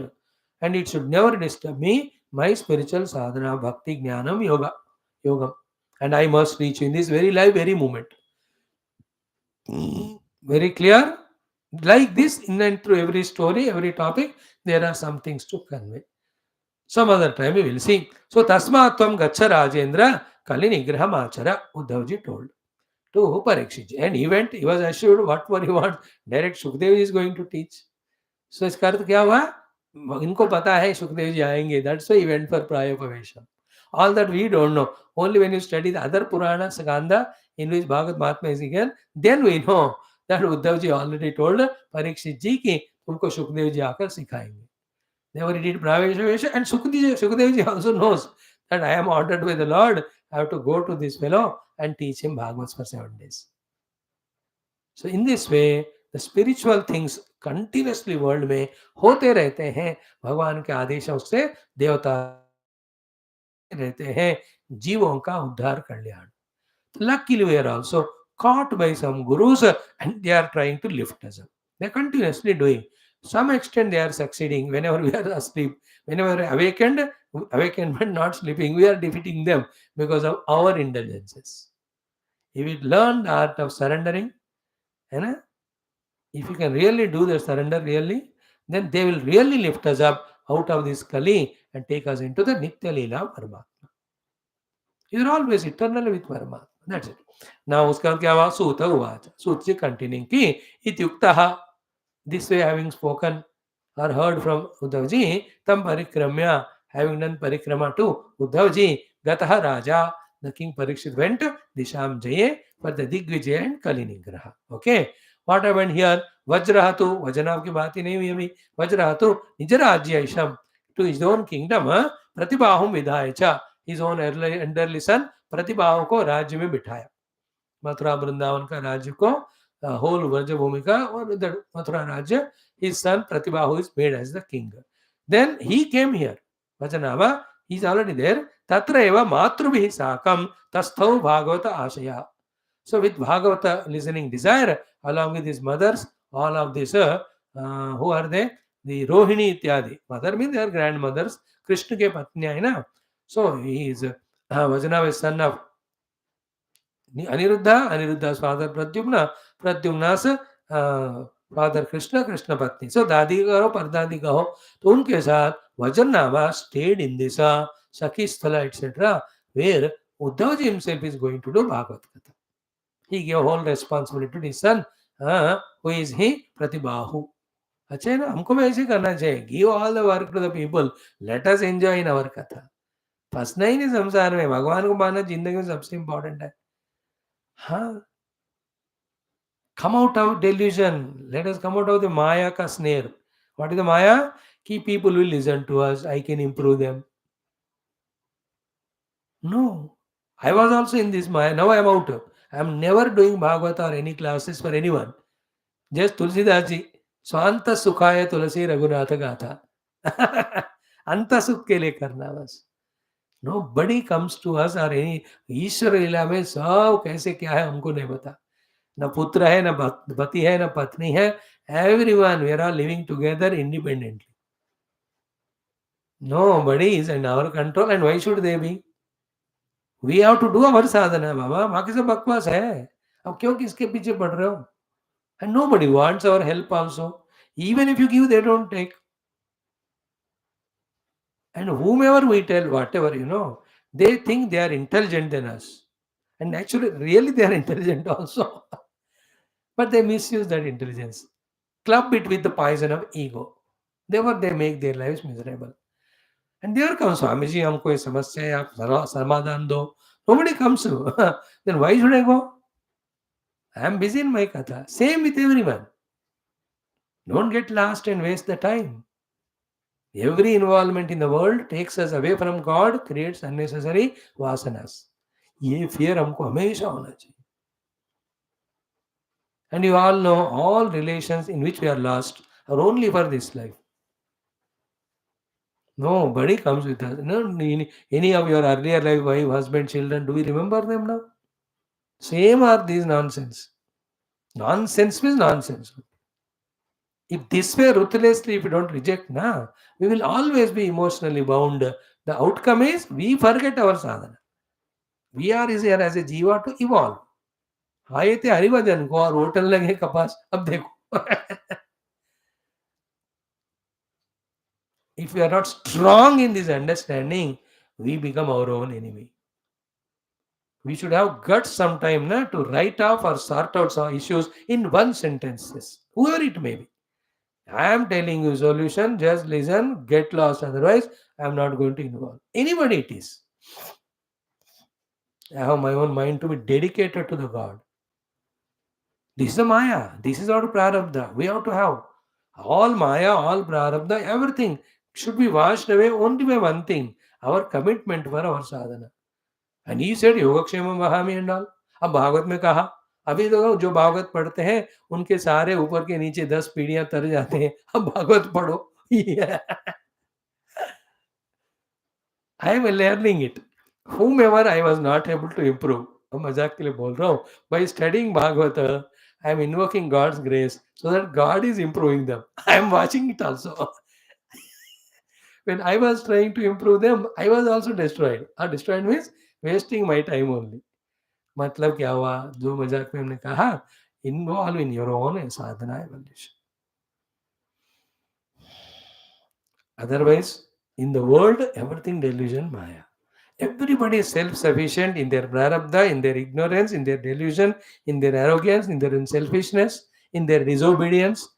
and it should never disturb me, my spiritual sadhana, bhakti, jnanam, yoga. And I must reach in this very life, very moment. Very clear? Like this, in and through every story, every topic, there are some things to convey. Some other time we will see. So, Tasmatvam Gacha Rajendra Kali Nigraham Achara, Uddhavji told to Parikshit. And he went, he was assured whatever he wants, direct Shukdev is going to teach. So इसका अर्थ क्या हुआ? इनको पता है सुखदेव जी आएंगे. That's why he went for Prayapavesha. All that we don't know. Only when you study the other Purana, Skandha, in which Bhagavat Mahathmyam is again, then we know that Uddhav ji already told Parikshit ji कि तुमको सुखदेव जी आकर सिखाएंगे. They already did Prayapavesha, and Sukhdev ji also knows that I am ordered by the Lord. I have to go to this fellow and teach him Bhagavats for 7 days. So in this way, the spiritual things continuously world में होते रहते हैं. भगवान के आदेशों से देवता रहते हैं जीवों का उद्धार कल्याण. Luckily, we are also caught by some gurus and they are trying to lift us up. They are continuously doing. Some extent they are succeeding. Whenever we are asleep, whenever we are awakened but not sleeping, we are defeating them because of our indulgences. If we learn the art of surrendering, and if you can really do the surrender really, then they will really lift us up out of this Kali and take us into the Nitya Leela Paramatma. You are always eternally with Paramatma. That's it. Now, उसका क्या हुआ? सूत उवाच. सूत जी continuing कि इत्युक्तः, this way having spoken or heard from Uddhav ji, tam parikramya, having done parikrama to Uddhav ji, gatah raja, the king Parikshit went disham jaye for the Digvijaya and Kalinigraha. Okay, what happened here? Vajraha tu, Vajanav की बात ही नहीं हुई अभी. Vajraha tu निज राज्यैषम, to his own kingdom, प्रतिबाहुम विधाय च, his own elderly son प्रतिबाहु को राज्य में बिठाया. मथुरा वृंदावन का राज्य को, whole Vrajabhumi ka, or the Mathura Rajya, his son Pratibhahu is made as the king. Then he came here. Vajanava, he is already there. Tatra eva matrubhi sakam tasthau Bhagavata ashaya. So with Bhagavata listening desire, along with his mothers, all of this, who are they? The Rohini Ityadi. Mother means their grandmothers. Krishna ke patniya hai na. So he is, Vajanava is son of Aniruddha, Aniruddha's father Pradyumna, Pradyumna's father Krishna, Krishna Patni. So दादी कहो परदादी कहो, तो उनके साथ Vajanava stayed in this Sakhi Sthala etc. where Uddhavji himself is going to do Bhagavad Gita. He gave whole responsibility to his son, who is he? Pratibhahu. अच्छा है ना, हमको भी ऐसे करना चाहिए. Give all the work to the people. Let us enjoy in our कथा. फंसना ही नहीं संसार में. भगवान को मानना जिंदगी में सबसे इम्पोर्टेंट है. हाँ, come out of delusion. Let us come out of the Maya ka snare. What is the Maya? Ki people will listen to us. I can improve them. No. I was also in this Maya. Now I am out. I am never doing Bhagavata or any classes for anyone. Just Tulsidas ji. Swanta Sukhaya Tulasi Raghunatha Gatha. Anta Sukh ke liye karna bas. Nobody comes to us or any ईश्वर लीला में सब कैसे क्या है हमको नहीं पता. न पुत्र है, न पति है, न पत्नी है. Everyone, we are all living together independently. Nobody is in our control, and why should they be? We have to do our sadhana, बाबा. बाकी सब बकवास है. अब क्यों किसके पीछे पड़ रहे हो? And nobody wants our help also. Even if you give, they don't take. And whomever we tell, whatever, they think they are intelligent than us. And actually, really, they are intelligent also. But they misuse that intelligence. Club it with the poison of ego. Therefore, they make their lives miserable. And there comes Swamiji, हमको ये समस्या है, आप समाधान दो. Nobody comes to. Then why should I go? I am busy in my katha. Same with everyone. Don't get lost and waste the time. Every involvement in the world takes us away from God, creates unnecessary vasanas. ये fear हमको हमेशा होना चाहिए. And you all know all relations in which we are lost are only for this life. Nobody comes with us. No, any of your earlier life, wife, husband, children, do we remember them now? Same are these nonsense. Nonsense means nonsense. If this way ruthlessly, if we don't reject, we will always be emotionally bound. The outcome is we forget our sadhana. We are here as a jiva to evolve. आए थे हरिभजन को और hotel लगे कपास. अब देखो If we are not strong in this understanding, we become our own enemy. We should have guts sometime to write off or sort out some issues in one sentences, whoever it may be. I am telling you solution, just listen, get lost. Otherwise, I am not going to involve. Anybody it is. I have my own mind to be dedicated to the God. This is the Maya. This is our Prarabdha. We have to have all Maya, all Prarabdha, everything should be washed away only by one thing, our commitment for our sadhana. And he said, Yogakshemam Vahami and all. अब भागवत में कहा, अभी तो जो भागवत पढ़ते हैं उनके सारे ऊपर के नीचे 10 पीढ़ियां तर जाते हैं. अब भागवत पढ़ो. I am learning it. Whomever I was not able to improve, अब मजाक के लिए बोल रहा हूँ, by studying Bhagavata, I am invoking God's grace so that God is improving them. I am watching it also. When I was trying to improve them, I was also destroyed. Destroyed means wasting my time only. मतलब क्या हुआ, जो मजाक में हमने कहा, involve in your own sadhana evolution. Otherwise, in the world, everything delusion, Maya. Everybody is self-sufficient in their prarabdha, in their ignorance, in their delusion, in their arrogance, in their selfishness, in their disobedience.